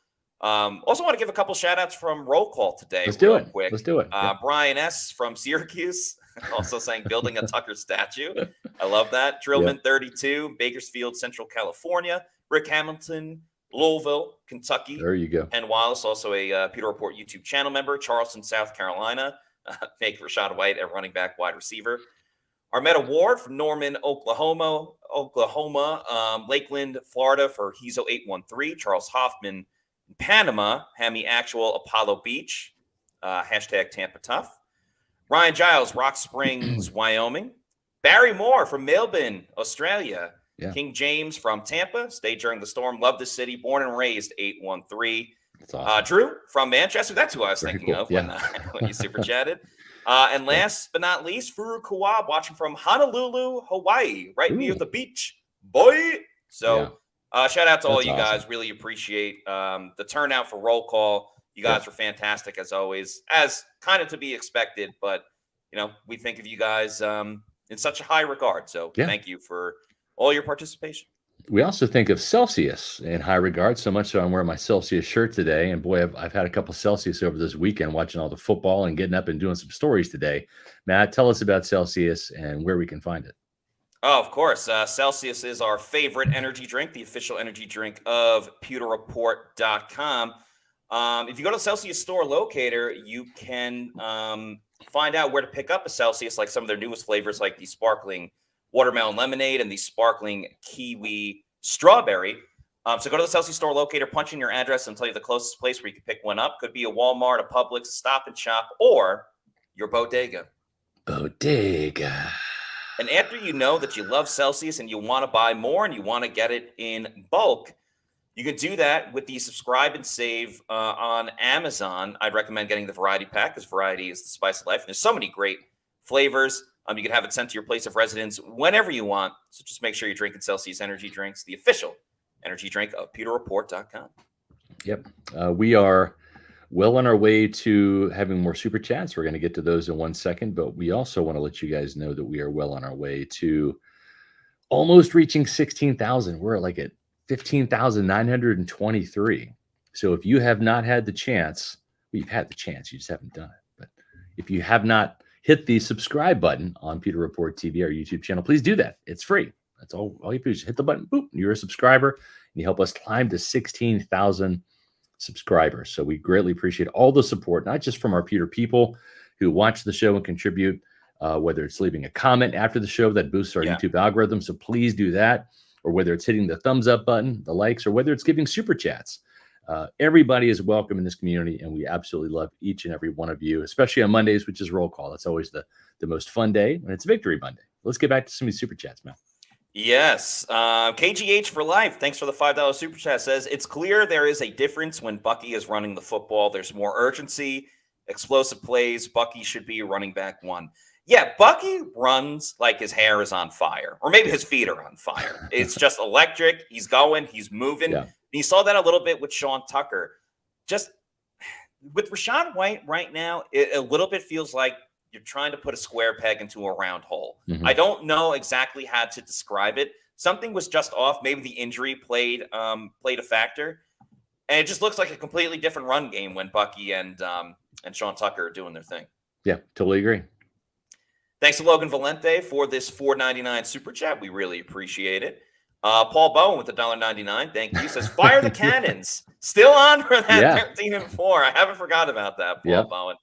also want to give a couple shout outs from Roll Call today. Let's do it. Quick. Let's do it. Brian S. from Syracuse also saying building a Tucker statue. I love that. Drillman 32, Bakersfield, Central California. Rick Hamilton, Louisville, Kentucky. There you go. Ken Wallace, also a Pewter Report YouTube channel member. Charleston, South Carolina. Make Rashad White a running back wide receiver. Armetta Ward from Norman, Oklahoma. Lakeland, Florida for Hezo813. Charles Hoffman, Panama, Hammy Actual, Apollo Beach, hashtag Tampa Tough. Ryan Giles, Rock Springs, Wyoming. Barry Moore from Melbourne, Australia. Yeah. King James from Tampa, stayed during the storm, love the city, born and raised, 813. That's awesome. Drew from Manchester, that's who I was thinking of when you super chatted. And last but not least, Furu Kawab, watching from Honolulu, Hawaii, right near the beach, boy. So shout out to all you guys. Really appreciate the turnout for Roll Call. You guys were fantastic as always, as kind of to be expected. But, we think of you guys in such a high regard. So thank you for all your participation. We also think of Celsius in high regard, so much so I'm wearing my Celsius shirt today. And boy, I've had a couple Celsius over this weekend watching all the football and getting up and doing some stories today. Matt, tell us about Celsius and where we can find it. Oh, of course. Celsius is our favorite energy drink, the official energy drink of pewterreport.com. If you go to the Celsius store locator, you can find out where to pick up a Celsius, like some of their newest flavors, like the sparkling watermelon lemonade and the sparkling kiwi strawberry. So go to the Celsius store locator, punch in your address, and tell you the closest place where you can pick one up. Could be a Walmart, a Publix, a Stop and Shop, or your bodega. Bodega. And after you know that you love Celsius and you want to buy more and you want to get it in bulk, you can do that with the subscribe and save on Amazon. I'd recommend getting the variety pack because variety is the spice of life. And there's so many great flavors. You can have it sent to your place of residence whenever you want. So just make sure you're drinking Celsius energy drinks, the official energy drink of pewterreport.com. Yep. We are well on our way to having more super chats. We're going to get to those in 1 second, but we also want to let you guys know that we are well on our way to almost reaching 16,000. We're like at 15,923. So if you have not had the chance, well, you've had the chance, you just haven't done it. But if you have not hit the subscribe button on Pewter Report TV, our YouTube channel, please do that. It's free. That's all you have to do is hit the button. Boop, you're a subscriber, and you help us climb to 16,000 subscribers. So we greatly appreciate all the support, not just from our Pewter people who watch the show and contribute, whether it's leaving a comment after the show that boosts our YouTube algorithm. So please do that, or whether it's hitting the thumbs up button, the likes, or whether it's giving super chats. Everybody is welcome in this community, and we absolutely love each and every one of you, especially on Mondays, which is roll call. That's always the most fun day, and it's Victory Monday. Let's get back to some of these super chats, man. Yes. KGH for life. Thanks for the $5 super chat. Says it's clear there is a difference when Bucky is running the football. There's more urgency, explosive plays. Bucky should be running back one. Yeah, Bucky runs like his hair is on fire, or maybe his feet are on fire. It's just electric. He's going, he's moving. Yeah. You saw that a little bit with Sean Tucker. Just with Rachaad White right now, it a little bit feels like you're trying to put a square peg into a round hole. Mm-hmm. I don't know exactly how to describe it. Something was just off. Maybe the injury played a factor. And it just looks like a completely different run game when Bucky and Sean Tucker are doing their thing. Yeah, totally agree. Thanks to Logan Valente for this $4.99 super chat. We really appreciate it. Paul Bowen with the $1.99. Thank you. Says, fire the cannons. Still on for that 13-4. I haven't forgot about that, Paul Bowen.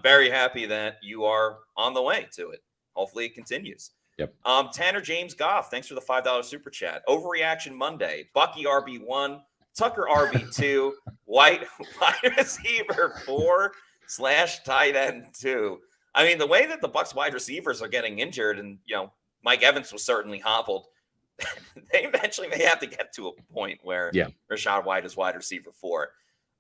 Very happy that you are on the way to it. Hopefully it continues. Yep. Tanner James Goff, thanks for the $5 super chat. Overreaction Monday. Bucky RB1, Tucker RB2, White wide receiver 4/tight end 2. I mean, the way that the Bucs wide receivers are getting injured, and Mike Evans was certainly hobbled. They eventually may have to get to a point where Rachaad White is wide receiver 4.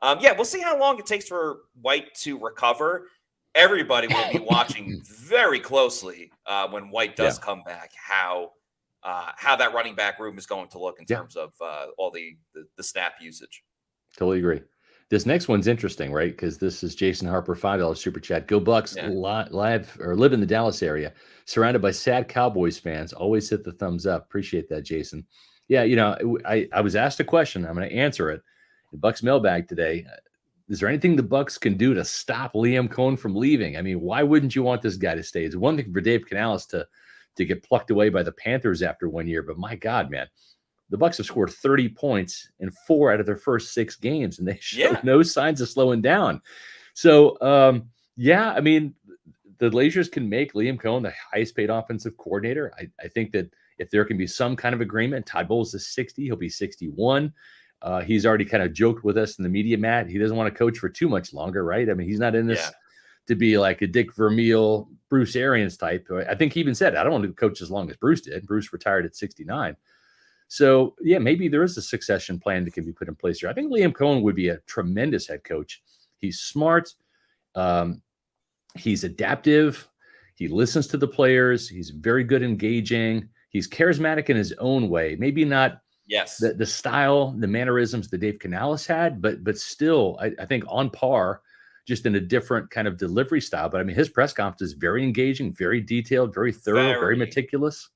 We'll see how long it takes for White to recover. Everybody will be watching very closely when White does come back, how that running back room is going to look in terms of all the snap usage. Totally agree. This next one's interesting, right? Because this is Jason Harper, $5 super chat. Go Bucs, live or live in the Dallas area, surrounded by sad Cowboys fans. Always hit the thumbs up. Appreciate that, Jason. Yeah, I was asked a question. I'm going to answer it. The Bucs mailbag today. Is there anything the Bucs can do to stop Liam Cohen from leaving? I mean, why wouldn't you want this guy to stay? It's one thing for Dave Canales to get plucked away by the Panthers after 1 year, but my God, man, the Bucs have scored 30 points in 4 out of their first 6 games, and they show no signs of slowing down. So, I mean, the Blazers can make Liam Cohen the highest paid offensive coordinator. I think that if there can be some kind of agreement, Todd Bowles is 60, he'll be 61. He's already kind of joked with us in the media, Matt. He doesn't want to coach for too much longer, right? I mean, he's not in this to be like a Dick Vermeil, Bruce Arians type. I think he even said, I don't want to coach as long as Bruce did. Bruce retired at 69. So, maybe there is a succession plan that can be put in place here. I think Liam Cohen would be a tremendous head coach. He's smart. He's adaptive. He listens to the players. He's very good engaging. He's charismatic in his own way. Maybe not the style, the mannerisms that Dave Canales had, but still, I think on par, just in a different kind of delivery style. But I mean, his press conference is very engaging, very detailed, very thorough, very meticulous.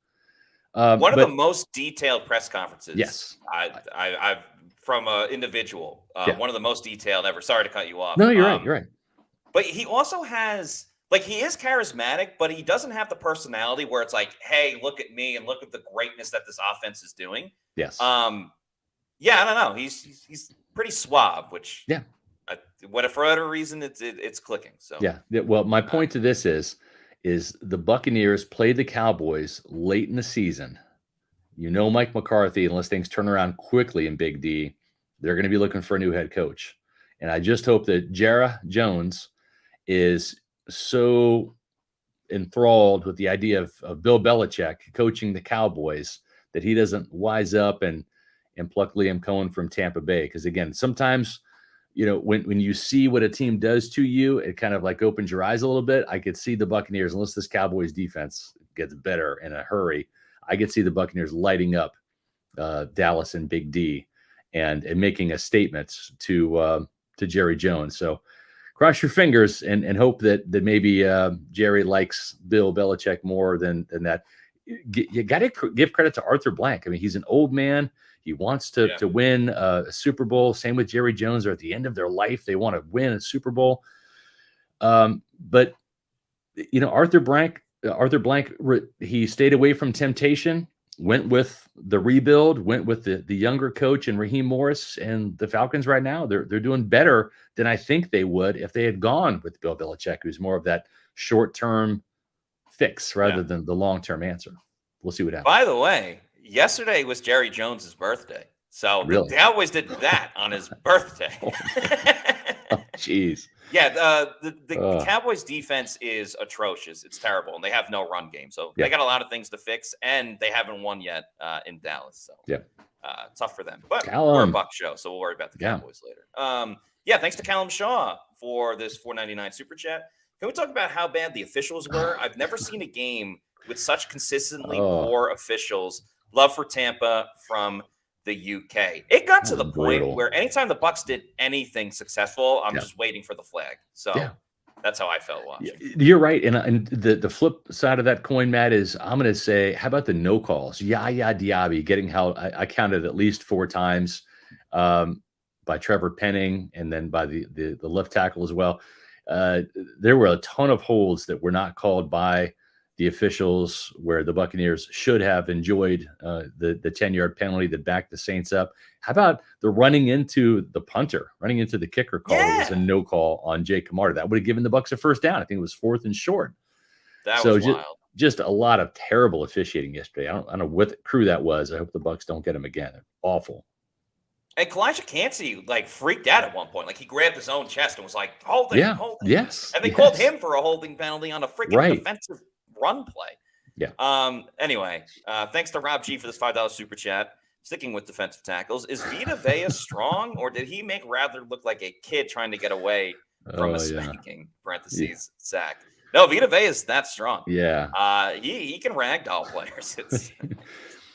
One of the most detailed press conferences. Yes. I've from an individual, one of the most detailed ever. Sorry to cut you off. No, you're right. You're right. But he also has, he is charismatic, but he doesn't have the personality where it's like, hey, look at me and look at the greatness that this offense is doing. Yes. I don't know. He's pretty suave, which for whatever reason it's clicking. So well, my point to this is the Buccaneers played the Cowboys late in the season. Mike McCarthy, unless things turn around quickly in Big D, they're going to be looking for a new head coach. And I just hope that Jerry Jones is so enthralled with the idea of Bill Belichick coaching the Cowboys that he doesn't wise up and pluck Liam Cohen from Tampa Bay. Because again, sometimes, when you see what a team does to you, it kind of like opens your eyes a little bit. I could see the Buccaneers, unless this Cowboys defense gets better in a hurry, I could see the Buccaneers lighting up Dallas and Big D. and making a statement to Jerry Jones. So cross your fingers and hope that maybe Jerry likes Bill Belichick more than that. You got to give credit to Arthur Blank. I mean, he's an old man. He wants to win a Super Bowl. Same with Jerry Jones. They're at the end of their life. They want to win a Super Bowl. But Arthur Blank, he stayed away from temptation, went with the rebuild, went with the younger coach and Raheem Morris, and the Falcons right now, they're doing better than I think they would if they had gone with Bill Belichick, who's more of that short-term fix rather than the long-term answer. We'll see what happens. By the way, yesterday was Jerry Jones's birthday. So really? The Cowboys did that on his birthday. Oh, jeez. Yeah, the Cowboys defense is atrocious. It's terrible, and they have no run game. So they got a lot of things to fix, and they haven't won yet in Dallas. So tough for them. But we're a Bucs show, so we'll worry about the Cowboys later. Thanks to Callum Shaw for this $4.99 super chat. Can we talk about how bad the officials were? I've never seen a game with such consistently poor officials. Love for Tampa from the UK. It got to the point where anytime the Bucs did anything successful, I'm just waiting for the flag. So that's how I felt watching. You're right. And the flip side of that coin, Matt, is I'm going to say, how about the no calls? Yaya Diaby getting held. I counted at least 4 times by Trevor Penning and then by the left tackle as well. There were a ton of holds that were not called by the officials where the Buccaneers should have enjoyed the 10-yard penalty that backed the Saints up. How about the running into the punter, running into the kicker call? It was a no call on Jake Camarda. That would have given the Bucs a first down. I think it was 4th and short. That was wild. Just a lot of terrible officiating yesterday. I don't know what crew that was. I hope the Bucs don't get him again. Awful. And Kalijah Cansey freaked out at one point. He grabbed his own chest and was like, holding. Yes. And they called him for a holding penalty on a freaking defensive run play. Anyway, thanks to Rob G for this $5 super chat. Sticking with defensive tackles, is Vita Vea strong, or did he make Rattler look like a kid trying to get away from a spanking? Parentheses sack. No, Vita Vea is that strong. Yeah. He can ragdoll players. It's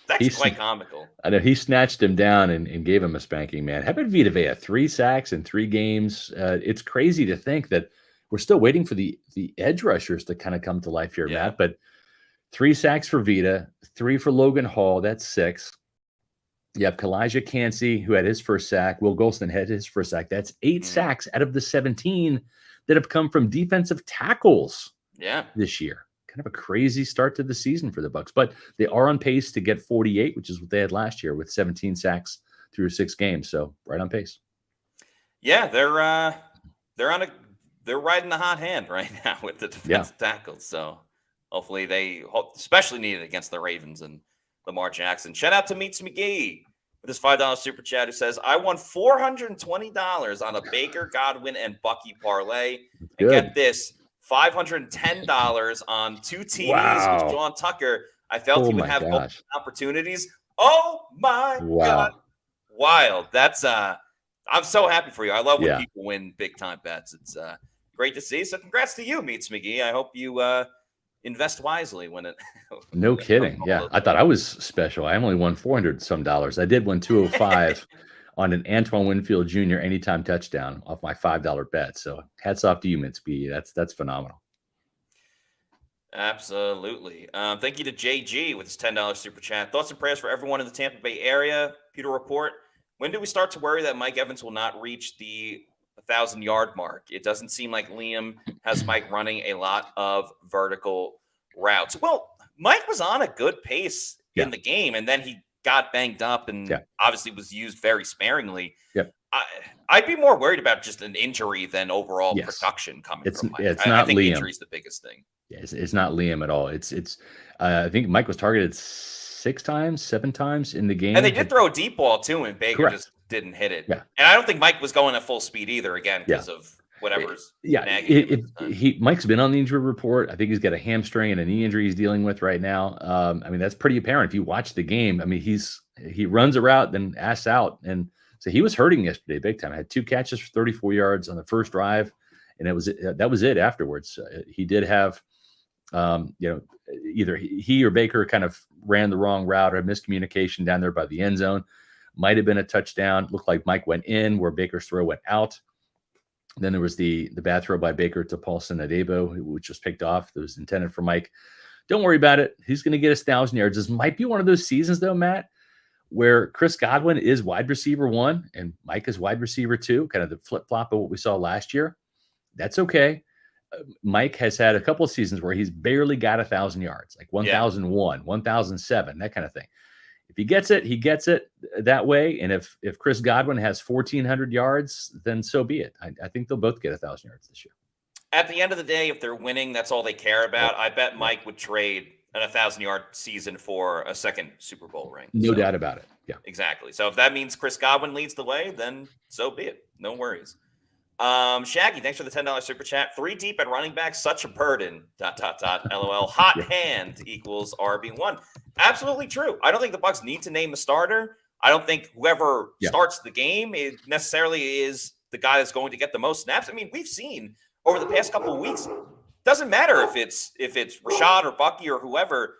actually quite comical. I know he snatched him down and gave him a spanking, man. How about Vita Vea? 3 sacks in 3 games. It's crazy to think that we're still waiting for the edge rushers to kind of come to life here, Matt. But 3 sacks for Vita, 3 for Logan Hall. That's 6. You have Kalijah Cansey, who had his first sack. Will Golston had his first sack. That's 8 sacks out of the 17 that have come from defensive tackles this year. Kind of a crazy start to the season for the Bucs. But they are on pace to get 48, which is what they had last year with 17 sacks through 6 games. So right on pace. Yeah, they're riding the hot hand right now with the defensive tackles. So hopefully they especially need it against the Ravens and Lamar Jackson. Shout out to Meets McGee with his $5 super chat who says, I won $420 on a Baker, Godwin, and Bucky parlay. And get this, $510 on 2 TDs with Sean Tucker. I felt he would have opportunities. Oh my God. Wild. That's I'm so happy for you. I love when people win big time bets. It's great to see. So congrats to you, Meets McGee. I hope you invest wisely when it. No kidding. Yeah. I thought I was special. I only won $400 some. I did win 205 on an Antoine Winfield Jr. anytime touchdown off my $5 bet. So hats off to you, Meets McGee. That's phenomenal. Absolutely. Thank you to JG with his $10 super chat. Thoughts and prayers for everyone in the Tampa Bay area. Pewter Report. When do we start to worry that Mike Evans will not reach the 1,000-yard mark? It doesn't seem like Liam has Mike running a lot of vertical routes. Well, Mike was on a good pace in the game, and then he got banged up and obviously was used very sparingly. I'd be more worried about just an injury than overall production coming from Mike. It's not I think Liam. Injury is the biggest thing. Yeah, it's not Liam at all. It's I think Mike was targeted 7 times in the game. And they did throw a deep ball too, and Baker just didn't hit it. Yeah. And I don't think Mike was going at full speed either, again, because of whatever's nagging him. Mike's been on the injury report. I think he's got a hamstring and a knee injury he's dealing with right now. I mean, that's pretty apparent if you watch the game. I mean, he runs a route, then asks out. And so he was hurting yesterday big time. I had 2 catches for 34 yards on the first drive, and that was it afterwards. He did have either he or Baker kind of ran the wrong route or miscommunication down there by the end zone. Might have been a touchdown. Looked like Mike went in where Baker's throw went out. Then there was the bad throw by Baker to Paulson Adebo, which was picked off. That was intended for Mike. Don't worry about it. He's going to get us 1,000 yards. This might be one of those seasons, though, Matt, where Chris Godwin is wide receiver 1 and Mike is wide receiver 2, kind of the flip-flop of what we saw last year. That's okay. Mike has had a couple of seasons where he's barely got 1,000 yards, like 1,001, 1,007, that kind of thing. If he gets it, he gets it that way. And if Chris Godwin has 1,400 yards, then so be it. I think they'll both get 1,000 yards this year. At the end of the day, if they're winning, that's all they care about. I bet Mike would trade an 1,000-yard season for a second Super Bowl ring. No doubt about it. Yeah, exactly. So if that means Chris Godwin leads the way, then so be it. No worries. Shaggy, thanks for the $10 super chat. 3 deep at running back, such a burden. ... LOL. Hot hand equals RB1. Absolutely true. I don't think the Bucs need to name a starter. I don't think whoever starts the game necessarily is the guy that's going to get the most snaps. I mean, we've seen over the past couple of weeks. Doesn't matter if it's Rashad or Bucky or whoever.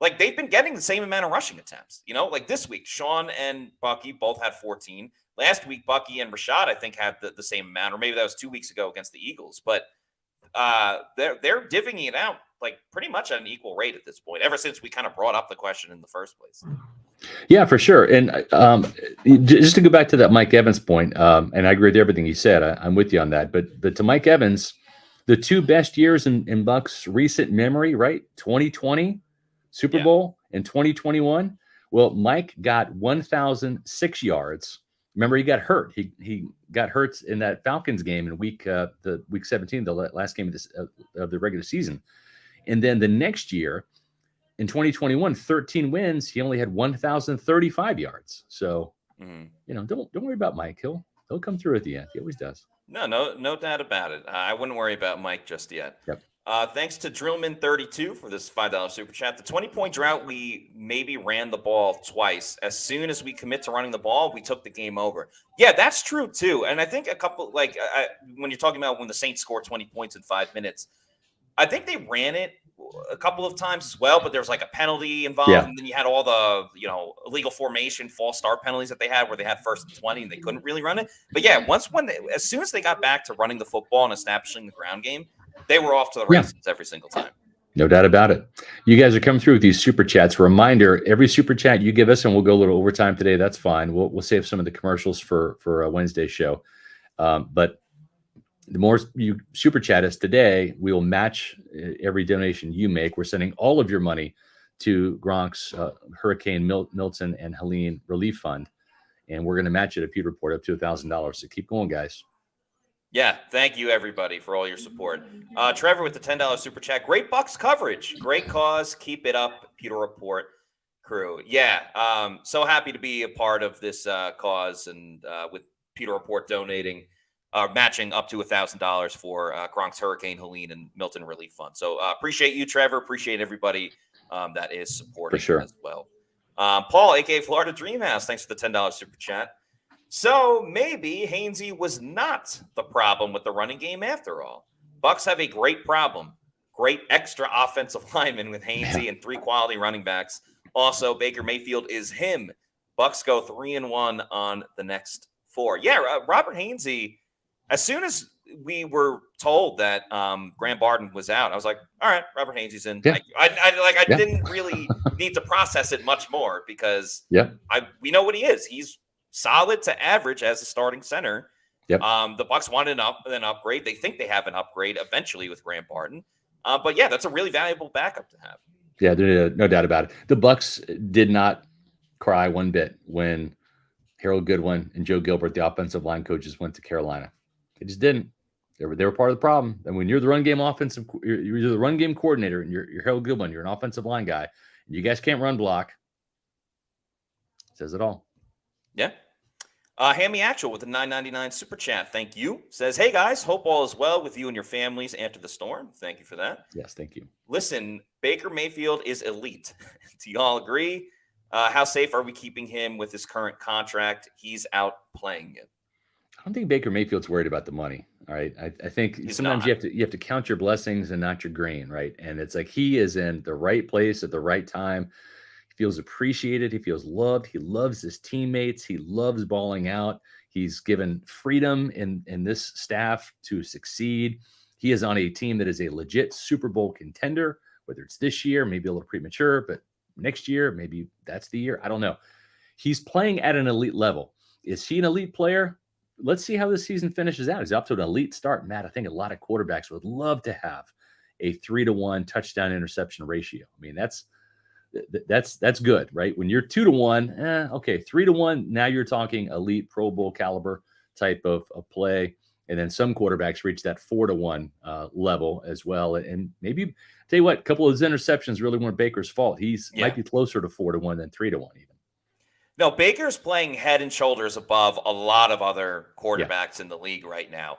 Like, they've been getting the same amount of rushing attempts. You know, like this week, Sean and Bucky both had 14. Last week, Bucky and Rashad, I think, had the same amount, or maybe that was 2 weeks ago against the Eagles. But they're divvying it out like pretty much at an equal rate at this point, ever since we kind of brought up the question in the first place. Yeah, for sure. And just to go back to that Mike Evans point, and I agree with everything he said. I'm with you on that. But to Mike Evans, the 2 best years in Bucs recent memory, right? 2020 Super Bowl and 2021. Well, Mike got 1,006 yards. Remember, he got hurt. He got hurt in that Falcons game in week 17, the last game of the regular season. And then the next year, in 2021, 13 wins. He only had 1,035 yards. So, don't worry about Mike. He'll come through at the end. He always does. No doubt about it. I wouldn't worry about Mike just yet. Yep. Thanks to Drillman32 for this $5 super chat. The 20-point drought, we maybe ran the ball twice. As soon as we commit to running the ball, we took the game over. Yeah, that's true too. And I think a couple, when you're talking about when the Saints scored 20 points in 5 minutes, I think they ran it a couple of times as well, but there was like a penalty involved, and then you had all the illegal formation, false start penalties that they had where they had 1st and 20 and they couldn't really run it. But yeah, as soon as they got back to running the football and establishing the ground game, they were off to the races every single time. No doubt about it. You guys are coming through with these super chats. Reminder: every super chat you give us, and we'll go a little overtime today. That's fine. We'll save some of the commercials for a Wednesday show. But the more you super chat us today, we will match every donation you make. We're sending all of your money to Gronk's Hurricane Milton and Helene Relief Fund, and we're going to match it at Pewter Report up to $1,000. So keep going, guys. Yeah, thank you, everybody, for all your support. Trevor with the $10 super chat. Great Bucs coverage. Great cause. Keep it up, Pewter Report crew. Yeah, so happy to be a part of this cause, and with Pewter Report donating, matching up to $1,000 for Gronk's Hurricane Helene and Milton Relief Fund. So appreciate you, Trevor. Appreciate everybody that is supporting as well. Paul, a.k.a. Florida Dreamhouse, thanks for the $10 super chat. So maybe Hainsey was not the problem with the running game after all. Bucs have a great problem. Great extra offensive lineman with Hainsey and 3 quality running backs. Also, Baker Mayfield is him. Bucs go 3-1 on the next 4. Yeah, Robert Hainsey, as soon as we were told that Graham Barton was out, I was like, all right, Robert Hainsey's in. Yeah. I didn't really need to process it much more because we know what he is. He's solid to average as a starting center. Yep. The Bucs wanted an upgrade. They think they have an upgrade eventually with Graham Barton. But yeah, that's a really valuable backup to have. Yeah, no doubt about it. The Bucs did not cry one bit when Harold Goodwin and Joe Gilbert, the offensive line coaches, went to Carolina. They just didn't. They were part of the problem. And when you're the run game you're the run game coordinator, and you're Harold Goodwin, you're an offensive line guy, and you guys can't run block. It says it all. Yeah. Hammy Actual with the $9.99 super chat. Thank you. Says, hey guys, hope all is well with you and your families after the storm. Thank you for that. Yes, thank you. Listen, Baker Mayfield is elite. Do y'all agree? How safe are we keeping him with his current contract? He's out playing it. I don't think Baker Mayfield's worried about the money. All right. I think sometimes you have to count your blessings and not your grain, right? And it's like he is in the right place at the right time. feels appreciated. He feels loved. He loves his teammates. He loves balling out. He's given freedom in this staff to succeed. He is on a team that is a legit Super Bowl contender, whether it's this year, maybe a little premature, but next year, maybe that's the year. I don't know. He's playing at an elite level. Is he an elite player? Let's see how this season finishes out. He's up to an elite start, Matt. I think a lot of quarterbacks would love to have a 3-to-1 touchdown interception ratio. I mean, that's good, right? When you're 2-to-1, okay, 3-to-1. Now you're talking elite Pro Bowl caliber type of play. And then some quarterbacks reach that 4-to-1 level as well. And maybe, tell you what, a couple of his interceptions really weren't Baker's fault. Might be closer to 4-to-1 than 3-to-1 even. No, Baker's playing head and shoulders above a lot of other quarterbacks in the league right now.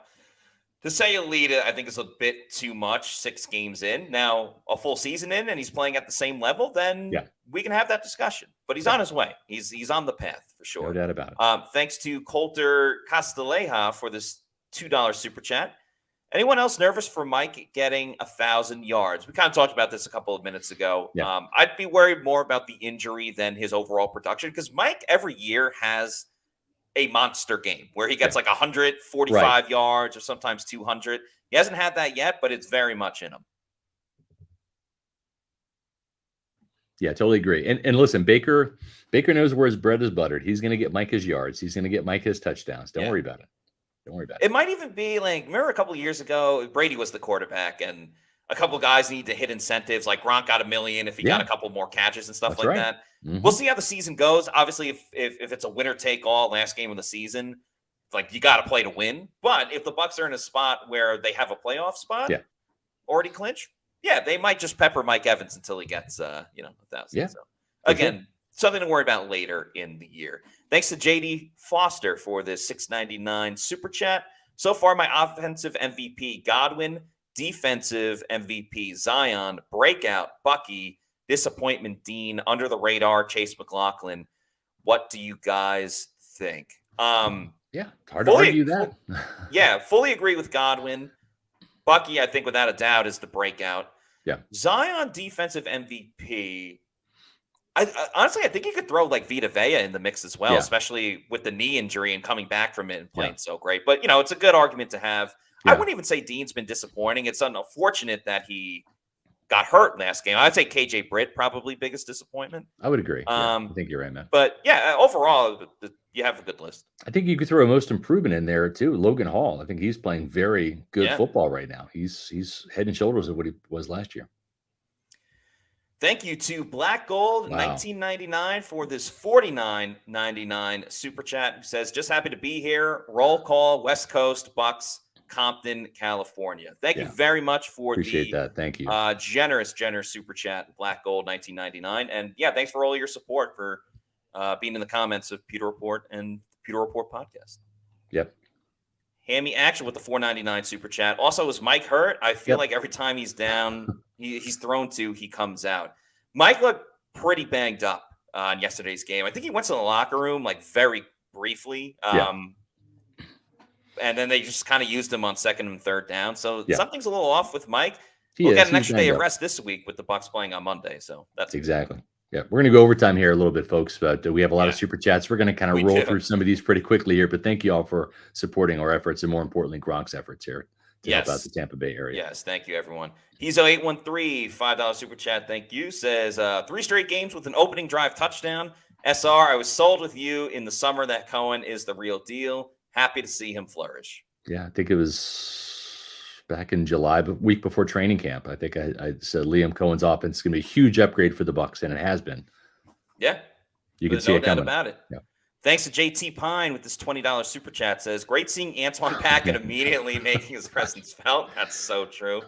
To say elite, I think is a bit too much 6 games in. Now, a full season in, and he's playing at the same level, then we can have that discussion. But he's on his way. He's on the path for sure. No doubt about it. Thanks to Coulter Castilleja for this $2 super chat. Anyone else nervous for Mike getting 1,000 yards? We kind of talked about this a couple of minutes ago. Yeah. I'd be worried more about the injury than his overall production, because Mike every year has a monster game where he gets like 145 yards or sometimes 200. He hasn't had that yet, but it's very much in him. Yeah, totally agree. And listen, Baker knows where his bread is buttered. He's going to get Mike his yards. He's going to get Mike his touchdowns. Don't worry about it. Don't worry about it. It might even be like, remember a couple of years ago, Brady was the quarterback, and a couple of guys need to hit incentives. Like Gronk got $1 million if he got a couple more catches and stuff that. Mm-hmm. We'll see how the season goes. Obviously, if it's a winner take all last game of the season, like you got to play to win. But if the Bucs are in a spot where they have a playoff spot already clinched, they might just pepper Mike Evans until he gets 1,000. Yeah. So again, something to worry about later in the year. Thanks to JD Foster for this $6.99 super chat. So far, my offensive MVP Godwin, defensive MVP Zion, breakout Bucky, disappointment Dean, under the radar Chase McLaughlin. What do you guys think? Hard to argue that. Fully agree with Godwin. Bucky, I think without a doubt, is the breakout. Yeah. Zion, defensive MVP. Honestly, I think you could throw like Vita Vea in the mix as well, especially with the knee injury and coming back from it and playing so great. But, it's a good argument to have. I wouldn't even say Dean's been disappointing. It's unfortunate that he got hurt last game. I'd say KJ Britt probably biggest disappointment. I would agree. I think you're right, man. But, overall, you have a good list. I think you could throw a most improvement in there, too. Logan Hall. I think he's playing very good football right now. He's head and shoulders of what he was last year. Thank you to Black Gold 1999 for this $49.99 super chat. Who says, just happy to be here. Roll call, West Coast, Bucs, Compton, California. Thank you very much for appreciate that. Thank you. Generous super chat, Black Gold 1999. And thanks for all your support for being in the comments of Pewter Report and Pewter Report podcast. Yep. Hammy Action with the $4.99 super chat. Also, is Mike hurt? I feel like every time he's down, he's thrown to, he comes out. Mike looked pretty banged up in yesterday's game. I think he went to the locker room like very briefly. And then they just kind of used him on second and third down. So something's a little off with Mike. We'll get an extra day of rest this week with the Bucs playing on Monday. So that's exactly. Yeah, we're going to go overtime here a little bit, folks, but we have a lot of super chats. We're going to kind of roll through some of these pretty quickly here, but thank you all for supporting our efforts and more importantly, Gronk's efforts here to help out the Tampa Bay area. Yes, thank you, everyone. He's 813, $5 super chat. Thank you. Says 3 straight games with an opening drive touchdown. SR, I was sold with you in the summer that Cohen is the real deal. Happy to see him flourish. Yeah, I think it was back in July, but week before training camp. I think I said Liam Cohen's offense is going to be a huge upgrade for the Bucs, and it has been. Yeah. You can see it coming. No doubt about it. Yeah. Thanks to JT Pine with this $20 super chat. Says, great seeing Antoine Packett immediately making his presence felt. That's so true.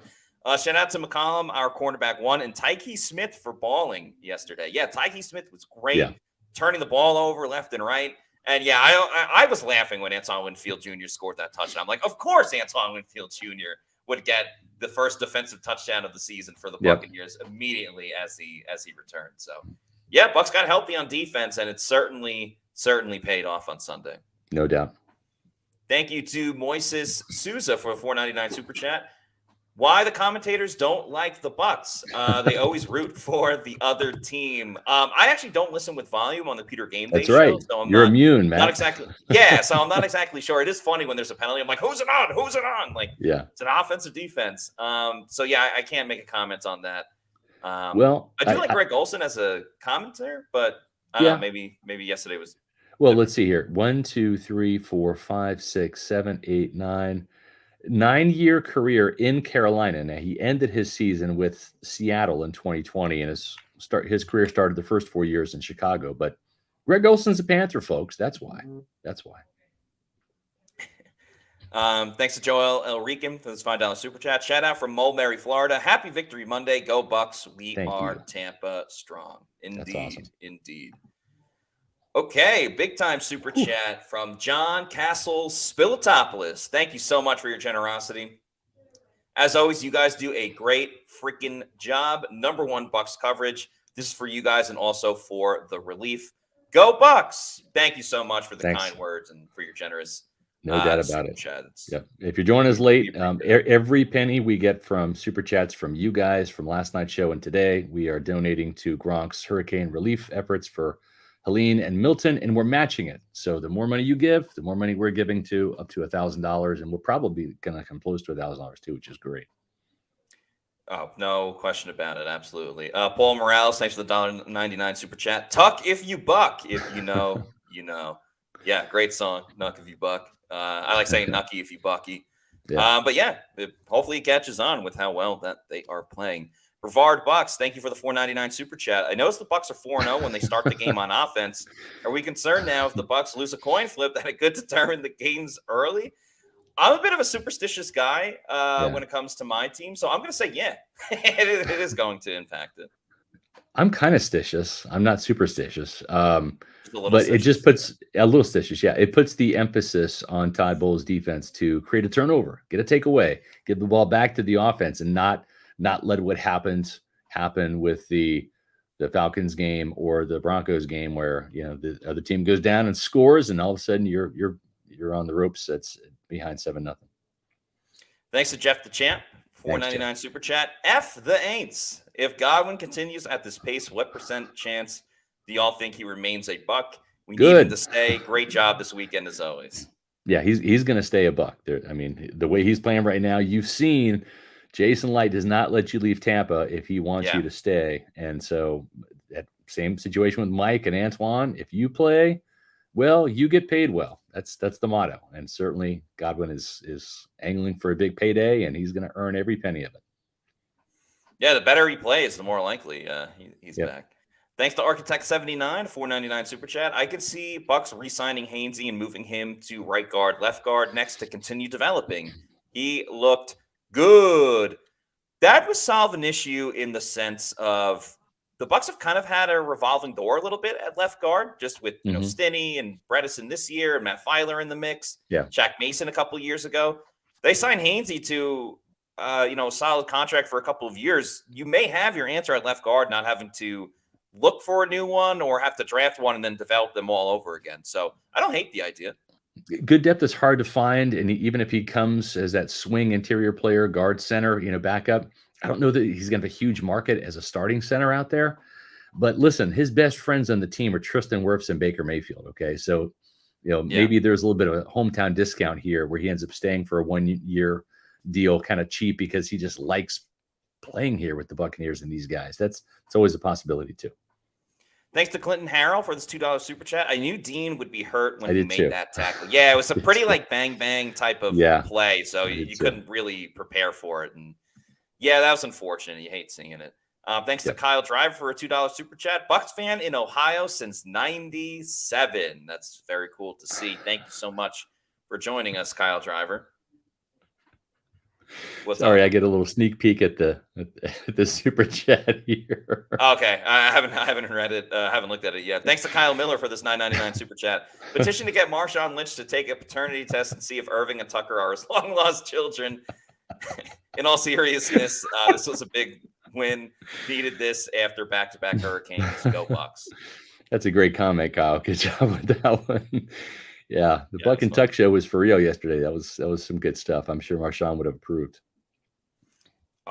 Shout out to McCollum, our cornerback one, and Tyke Smith for balling yesterday. Yeah, Tyke Smith was great, turning the ball over left and right. And I was laughing when Antoine Winfield Jr. scored that touchdown. I'm like, of course Antoine Winfield Jr. would get the first defensive touchdown of the season for the Buccaneers immediately as he returned. So, Bucs got healthy on defense, and it certainly paid off on Sunday. No doubt. Thank you to Moises Souza for a $4.99 super chat. why the commentators don't like the Bucs. They always root for the other team. I actually don't listen with volume on the Pewter Game Day That's right. show, so I'm You're immune, not Matt. exactly. Yeah, so I'm not exactly sure. It is funny when there's a penalty. I'm like, who's it on? Who's it on? Like, Yeah. it's an offensive defense. So yeah, I can't make a comment on that. Well, I do like Greg Olson as a commentator, but I don't know, maybe yesterday was. Well, let's see here. 1, 2, 3, 4, 5, 6, 7, 8, 9. 9-year career in Carolina. Now he ended his season with Seattle in 2020, and his career started the first 4 years in Chicago. But Greg Olson's a Panther, folks. That's why. That's why. Thanks to Joel Elrican for this $5 super chat. Shout out from Mulberry, Florida. Happy Victory Monday. Go Bucs. We are Tampa strong. Indeed. That's awesome. Indeed. Okay, big time super chat from John Castle Spilotopoulos. Thank you so much for your generosity. As always, you guys do a great freaking job. Number one Bucs coverage. This is for you guys and also for the relief. Go Bucs! Thank you so much for the kind words and for your generous. No doubt about it. Yep. If you're joining us late, every penny we get from super chats from you guys from last night's show and today, we are donating to Gronk's hurricane relief efforts for Helene and Milton, and we're matching it. So the more money you give, the more money we're giving to, up to $1,000, and we're probably going to come close to $1,000 too, which is great. Oh, no question about it. Absolutely. Paul Morales, thanks for the $1.99 super chat. Tuck if you buck. If you know, you know. Yeah, great song. Nuck if you buck. I like saying Nucky if you bucky. Yeah. But yeah, hopefully it catches on with how well that they are playing. Brevard Bucks, thank you for the $4.99 super chat. I noticed the Bucks are 4-0 when they start the game on offense. Are we concerned now if the Bucks lose a coin flip that it could determine the games early? I'm a bit of a superstitious guy when it comes to my team, so I'm going to say it is going to impact it. I'm kind of stitious. I'm not superstitious. But it just puts a little stitious. Yeah, it puts the emphasis on Todd Bowles' defense to create a turnover, get a takeaway, give the ball back to the offense, and not let what happen with the Falcons game or the Broncos game where the other team goes down and scores, and all of a sudden you're on the ropes. That's behind 7-0. Thanks to Jeff the Champ, $4.99 super chat. F the Aints. If Godwin continues at this pace, what % chance do y'all think he remains a Buck? We need him to stay. Great job this weekend as always. Yeah, he's going to stay a Buck. I mean, the way he's playing right now, you've seen Jason Light does not let you leave Tampa if he wants you to stay. And so that same situation with Mike and Antoine. If you play well, you get paid well. That's the motto. And certainly Godwin is angling for a big payday, and he's going to earn every penny of it. Yeah, the better he plays, the more likely he's back. Thanks to Architect79, $4.99 super chat. I could see Bucks re-signing Hainsey and moving him to right guard, left guard next to continue developing. He looked good. That would solve an issue in the sense of the Bucks have kind of had a revolving door a little bit at left guard, just with Stinney and Bredesen this year, and Matt Filer in the mix. Yeah, Shaq Mason a couple of years ago. They signed Hainsey to a solid contract for a couple of years. You may have your answer at left guard, not having to look for a new one or have to draft one and then develop them all over again. So I don't hate the idea. Good depth is hard to find, and even if he comes as that swing interior player, guard center, backup, I don't know that he's going to have a huge market as a starting center out there. But listen, his best friends on the team are Tristan Wirfs and Baker Mayfield. Okay, so maybe there's a little bit of a hometown discount here where he ends up staying for a 1-year deal, kind of cheap, because he just likes playing here with the Buccaneers and these guys. It's always a possibility too. Thanks to Clinton Harrell for this $2 super chat. I knew Dean would be hurt when he made that tackle. Yeah, it was a pretty bang type of play, so you couldn't really prepare for it. And yeah, that was unfortunate. You hate seeing it. Thanks to Kyle Driver for a $2 super chat. Bucks fan in Ohio since '97. That's very cool to see. Thank you so much for joining us, Kyle Driver. Sorry, I get a little sneak peek at the super chat here. Okay, I haven't read it. Haven't looked at it yet. Thanks to Kyle Miller for this $9.99 super chat. Petition to get Marshawn Lynch to take a paternity test and see if Irving and Tucker are his long lost children. In all seriousness, this was a big win. Needed this after back-to-back hurricanes. Go Bucks. That's a great comment, Kyle. Good job with that one. Yeah, the Buck and Tuck show was for real yesterday. That was some good stuff. I'm sure Marshawn would have approved.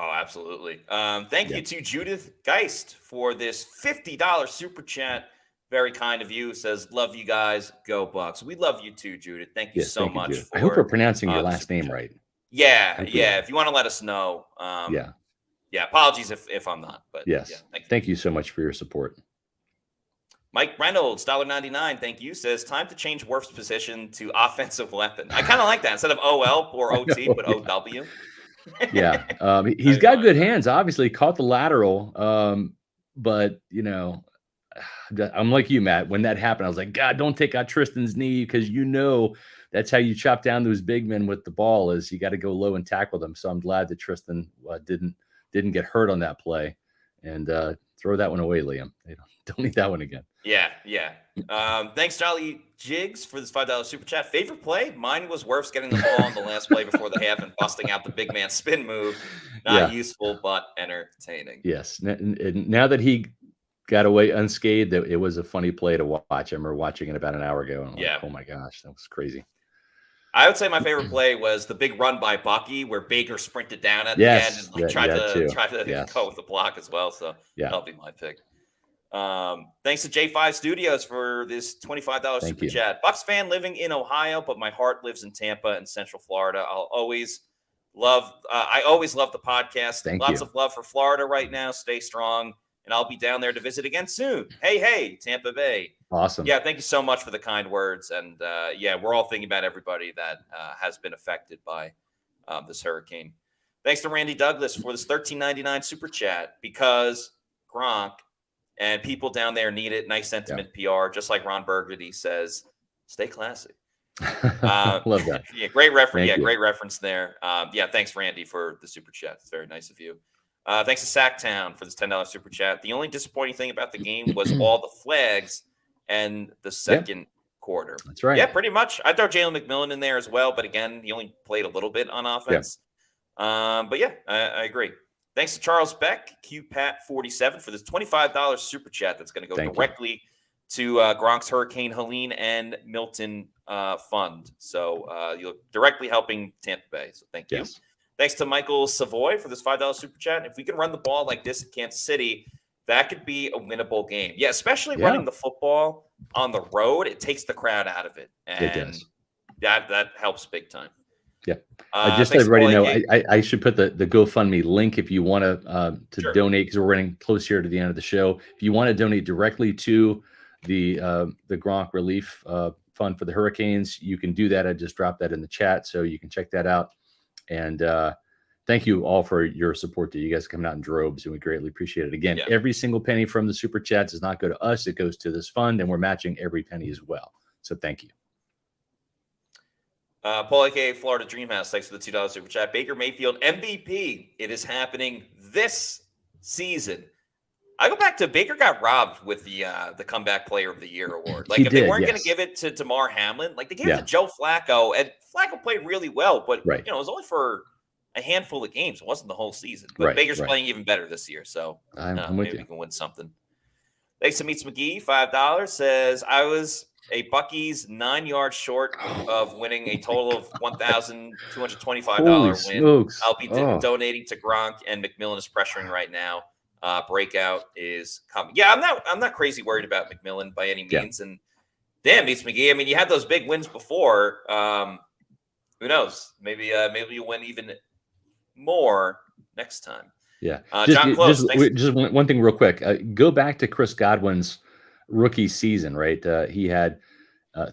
Oh, absolutely. Thank Yeah. you to Judith Geist for this $50 super chat. Very kind of you. Says, love you guys. Go Bucks. We love you too, Judith. Thank you Yes. so Thank you, much Judith. I hope we're for pronouncing your the last super name chat. right. I Yeah, hope we yeah. are. If you want to let us know. Yeah. Yeah, apologies if I'm not. But yeah, Yes. thank you. Thank you so much for your support. Mike Reynolds, $1.99. Thank you. Says, time to change Worf's position to offensive weapon. I kind of like that. Instead of OL or OT, know, put yeah. OW. Yeah. He's That'd be got fine. good hands, obviously caught the lateral. But I'm like you, Matt. When that happened, I was like, God, don't take out Tristan's knee, because that's how you chop down those big men with the ball, is you got to go low and tackle them. So I'm glad that Tristan didn't get hurt on that play, and throw that one away, Liam. Don't need that one again. Yeah, yeah. Thanks, Charlie Jigs, for this $5 super chat. Favorite play? Mine was Wirfs getting the ball on the last play before the half and busting out the big man spin move. Not Yeah. useful, but entertaining. Yes. And now that he got away unscathed, it was a funny play to watch. I remember watching it about an hour ago, and I'm Yeah. like, oh my gosh, that was crazy. I would say my favorite play was the big run by Bucky, where Baker sprinted down at Yes, the end and tried to Yes. go with the block as well. So Yeah. that'll be my pick. Thanks to J5 Studios for this $25 Thank super you. chat. Bucks fan living in Ohio, but my heart lives in Tampa and Central Florida. I always love the podcast. Thank Lots you. of love for Florida right now. Stay strong, and I'll be down there to visit again soon. Hey, Tampa Bay. Awesome. Yeah, thank you so much for the kind words. And yeah, we're all thinking about everybody that has been affected by this hurricane. Thanks to Randy Douglas for this $13.99 super chat, because Gronk and people down there need it. Nice sentiment PR, just like Ron Burgundy says, stay classy. Love that. Yeah, great reference. Thank you. Great reference there. Yeah, thanks, Randy, for the super chat. It's very nice of you. Thanks to Sacktown for this $10 super chat. The only disappointing thing about the game was all the flags and the second quarter. That's right. Yeah, pretty much. I throw Jalen McMillan in there as well, but again, he only played a little bit on offense. But yeah, I agree. Thanks to Charles Beck, QPat47, for this $25 super chat that's going to go directly to Gronk's Hurricane Helene and Milton fund. So you're directly helping Tampa Bay. So thank you. Thanks to Michael Savoy for this $5 super chat. If we can run the ball like this at Kansas City, that could be a winnable game. Yeah, especially running the football on the road. It takes the crowd out of it. And it does. That helps big time. Yeah. Just let everybody know, I should put the GoFundMe link if you want to donate, because we're running close here to the end of the show. If you want to donate directly to the Gronk Relief Fund for the Hurricanes, you can do that. I just dropped that in the chat, so you can check that out. And thank you all for your support. You guys coming out in droves, and we greatly appreciate it. Again, every single penny from the super chats does not go to us. It goes to this fund, and we're matching every penny as well. So thank you. Paul, a.k.a. Florida Dreamhouse, thanks for the $2 super chat. Baker Mayfield MVP. It is happening this season. I go back to Baker got robbed with the Comeback Player of the Year award. Like, if they weren't going to give it to Damar Hamlin, like they gave it to Joe Flacco, and Flacco played really well, but it was only for a handful of games. It wasn't the whole season. But Baker's playing even better this year, so maybe we can win something. Thanks to Meets McGee, $5, says, I was a Bucky's 9 yards short of winning a total of $1,225 win. I'll be donating to Gronk, and McMillan is pressuring right now. Breakout is coming. Yeah, I'm not crazy worried about McMillan by any means. And damn, Meets McGee. I mean, you had those big wins before. Who knows? Maybe you win even more next time. Yeah. John Close, just one thing real quick. Go back to Chris Godwin's rookie season, right? He had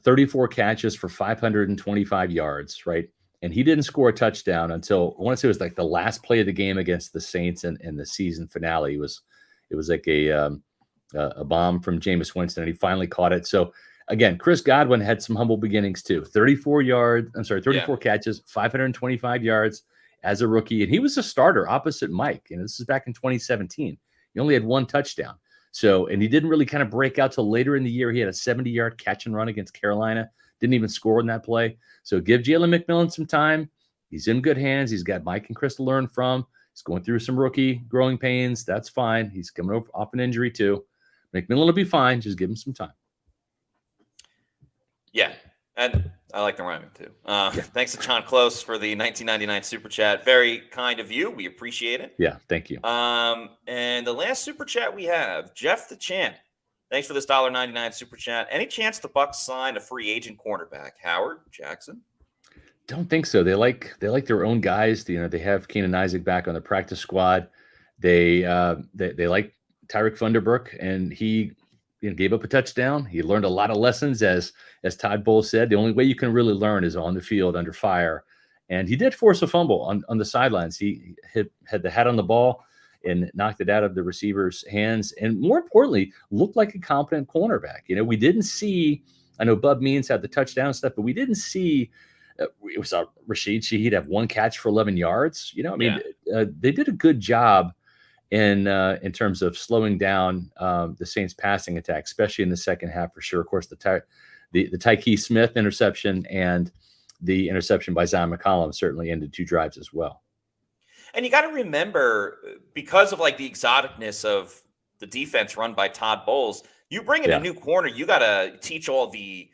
34 catches for 525 yards, right? And he didn't score a touchdown until, I want to say it was like the last play of the game against the Saints and the season finale. It was like a bomb from Jameis Winston, and he finally caught it. So again, Chris Godwin had some humble beginnings too. 34 catches, 525 yards as a rookie. And he was a starter opposite Mike. And this is back in 2017. He only had one touchdown. So, and he didn't really kind of break out till later in the year. He had a 70-yard catch and run against Carolina. Didn't even score in that play. So give Jalen McMillan some time. He's in good hands. He's got Mike and Chris to learn from. He's going through some rookie growing pains. That's fine. He's coming off an injury too. McMillan will be fine. Just give him some time. Yeah. And I like the rhyming too. Thanks to John Close for the 1999 super chat. Very kind of you. We appreciate it. Yeah, thank you. And the last super chat we have, Jeff the Champ. Thanks for this $1.99 super chat. Any chance the Bucs sign a free agent cornerback? Howard Jackson? Don't think so. They like their own guys. They have Keenan Isaac back on the practice squad. They like Tyreek Funderburk, and he gave up a touchdown. He learned a lot of lessons, as Todd Bowles said. The only way you can really learn is on the field under fire. And he did force a fumble on the sidelines. He had the hat on the ball and knocked it out of the receiver's hands. And more importantly, looked like a competent cornerback. We didn't see. I know Bub Means had the touchdown stuff, but we didn't see. It was Rashid Shaheed have one catch for 11 yards. They did a good job in terms of slowing down the Saints passing attack, especially in the second half for sure. Of course, the Tyke Smith interception and the interception by Zion McCollum certainly ended two drives as well. And you got to remember, because of like the exoticness of the defense run by Todd Bowles, you bring in a new corner, you got to teach all the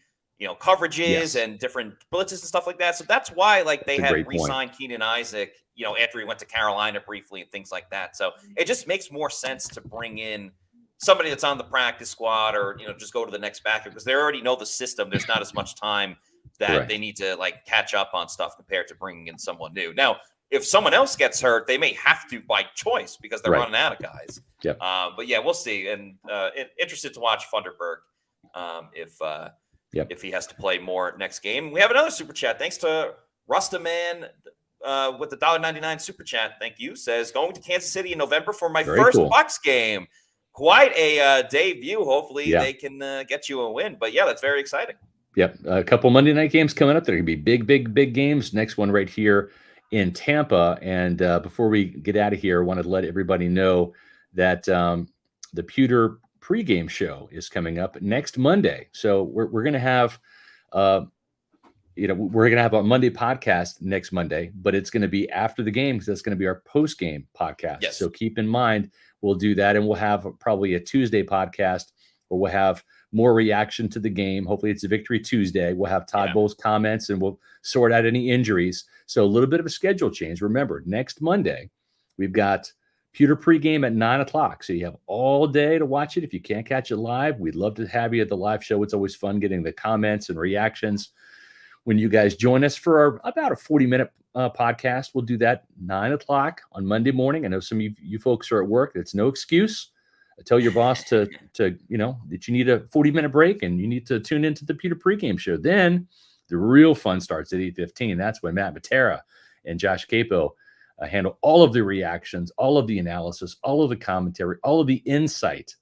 coverages and different blitzes and stuff like that. So that's why they had re-signed Keenan Isaac, after he went to Carolina briefly and things like that. So it just makes more sense to bring in somebody that's on the practice squad or, just go to the next backer because they already know the system. There's not as much time that they need to catch up on stuff compared to bringing in someone new. Now, if someone else gets hurt, they may have to by choice because they're running out of guys. Yep. But yeah, we'll see. And interested to watch Funderburk if he has to play more next game. We have another super chat. Thanks to Rustaman with the $1.99 super chat. Thank you. Says, going to Kansas City in November for my first Bucs game. Quite a debut. Hopefully they can get you a win. But yeah, that's very exciting. Yep. A couple Monday night games coming up. They're going to be big games. Next one right here in Tampa. And before we get out of here, I wanted to let everybody know that the Pewter pregame show is coming up next Monday. So we're going to have, we're going to have a Monday podcast next Monday, but it's going to be after the game because that's going to be our post-game podcast. Yes. So keep in mind, we'll do that. And we'll have probably a Tuesday podcast where we'll have more reaction to the game. Hopefully it's a victory Tuesday. We'll have Todd Bowles comments and we'll sort out any injuries. So a little bit of a schedule change. Remember, next Monday, we've got Pewter pregame at 9:00. So you have all day to watch it. If you can't catch it live, we'd love to have you at the live show. It's always fun getting the comments and reactions when you guys join us for about a 40-minute podcast. We'll do that 9:00 on Monday morning. I know some of you folks are at work. It's no excuse. Tell your boss to that you need a 40-minute break and you need to tune into the Pewter pregame show. Then the real fun starts at 8:15. That's when Matt Matera and Josh Capo handle all of the reactions, all of the analysis, all of the commentary, all of the insight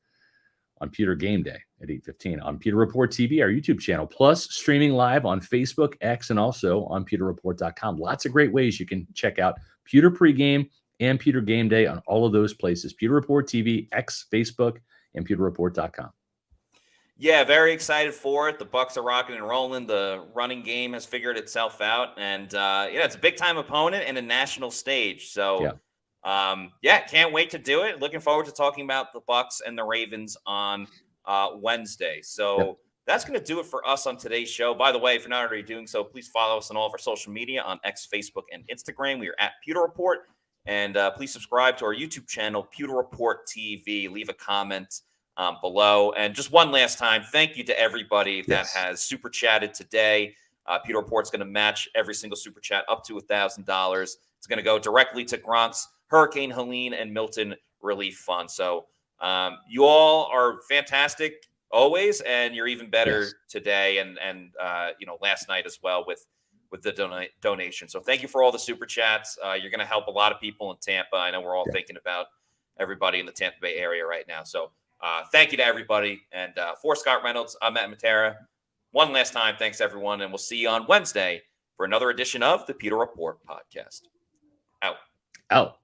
on Pewter Game Day at 8:15 on Pewter Report TV, our YouTube channel, plus streaming live on Facebook, X, and also on pewterreport.com. Lots of great ways you can check out Pewter pregame and Pewter Game Day on all of those places. Pewter Report TV, X, Facebook, and pewterreport.com. Yeah, very excited for it. The Bucs are rocking and rolling. The running game has figured itself out, and it's a big time opponent and a national stage. So, can't wait to do it. Looking forward to talking about the Bucs and the Ravens on Wednesday. So that's going to do it for us on today's show. By the way, if you're not already doing so, please follow us on all of our social media on X, Facebook, and Instagram. We are at Pewter Report, and please subscribe to our YouTube channel, Pewter Report TV. Leave a comment below. And just one last time, thank you to everybody that has super chatted today. Pewter Report's going to match every single super chat up to $1,000. It's going to go directly to Gronk's Hurricane Helene and Milton Relief Fund. So you all are fantastic always, and you're even better today and last night as well with the donation. So thank you for all the super chats. You're going to help a lot of people in Tampa. I know we're all thinking about everybody in the Tampa Bay area right now. So thank you to everybody. And for Scott Reynolds, I'm Matt Matera. One last time, thanks everyone, and we'll see you on Wednesday for another edition of the Pewter Report podcast. Out.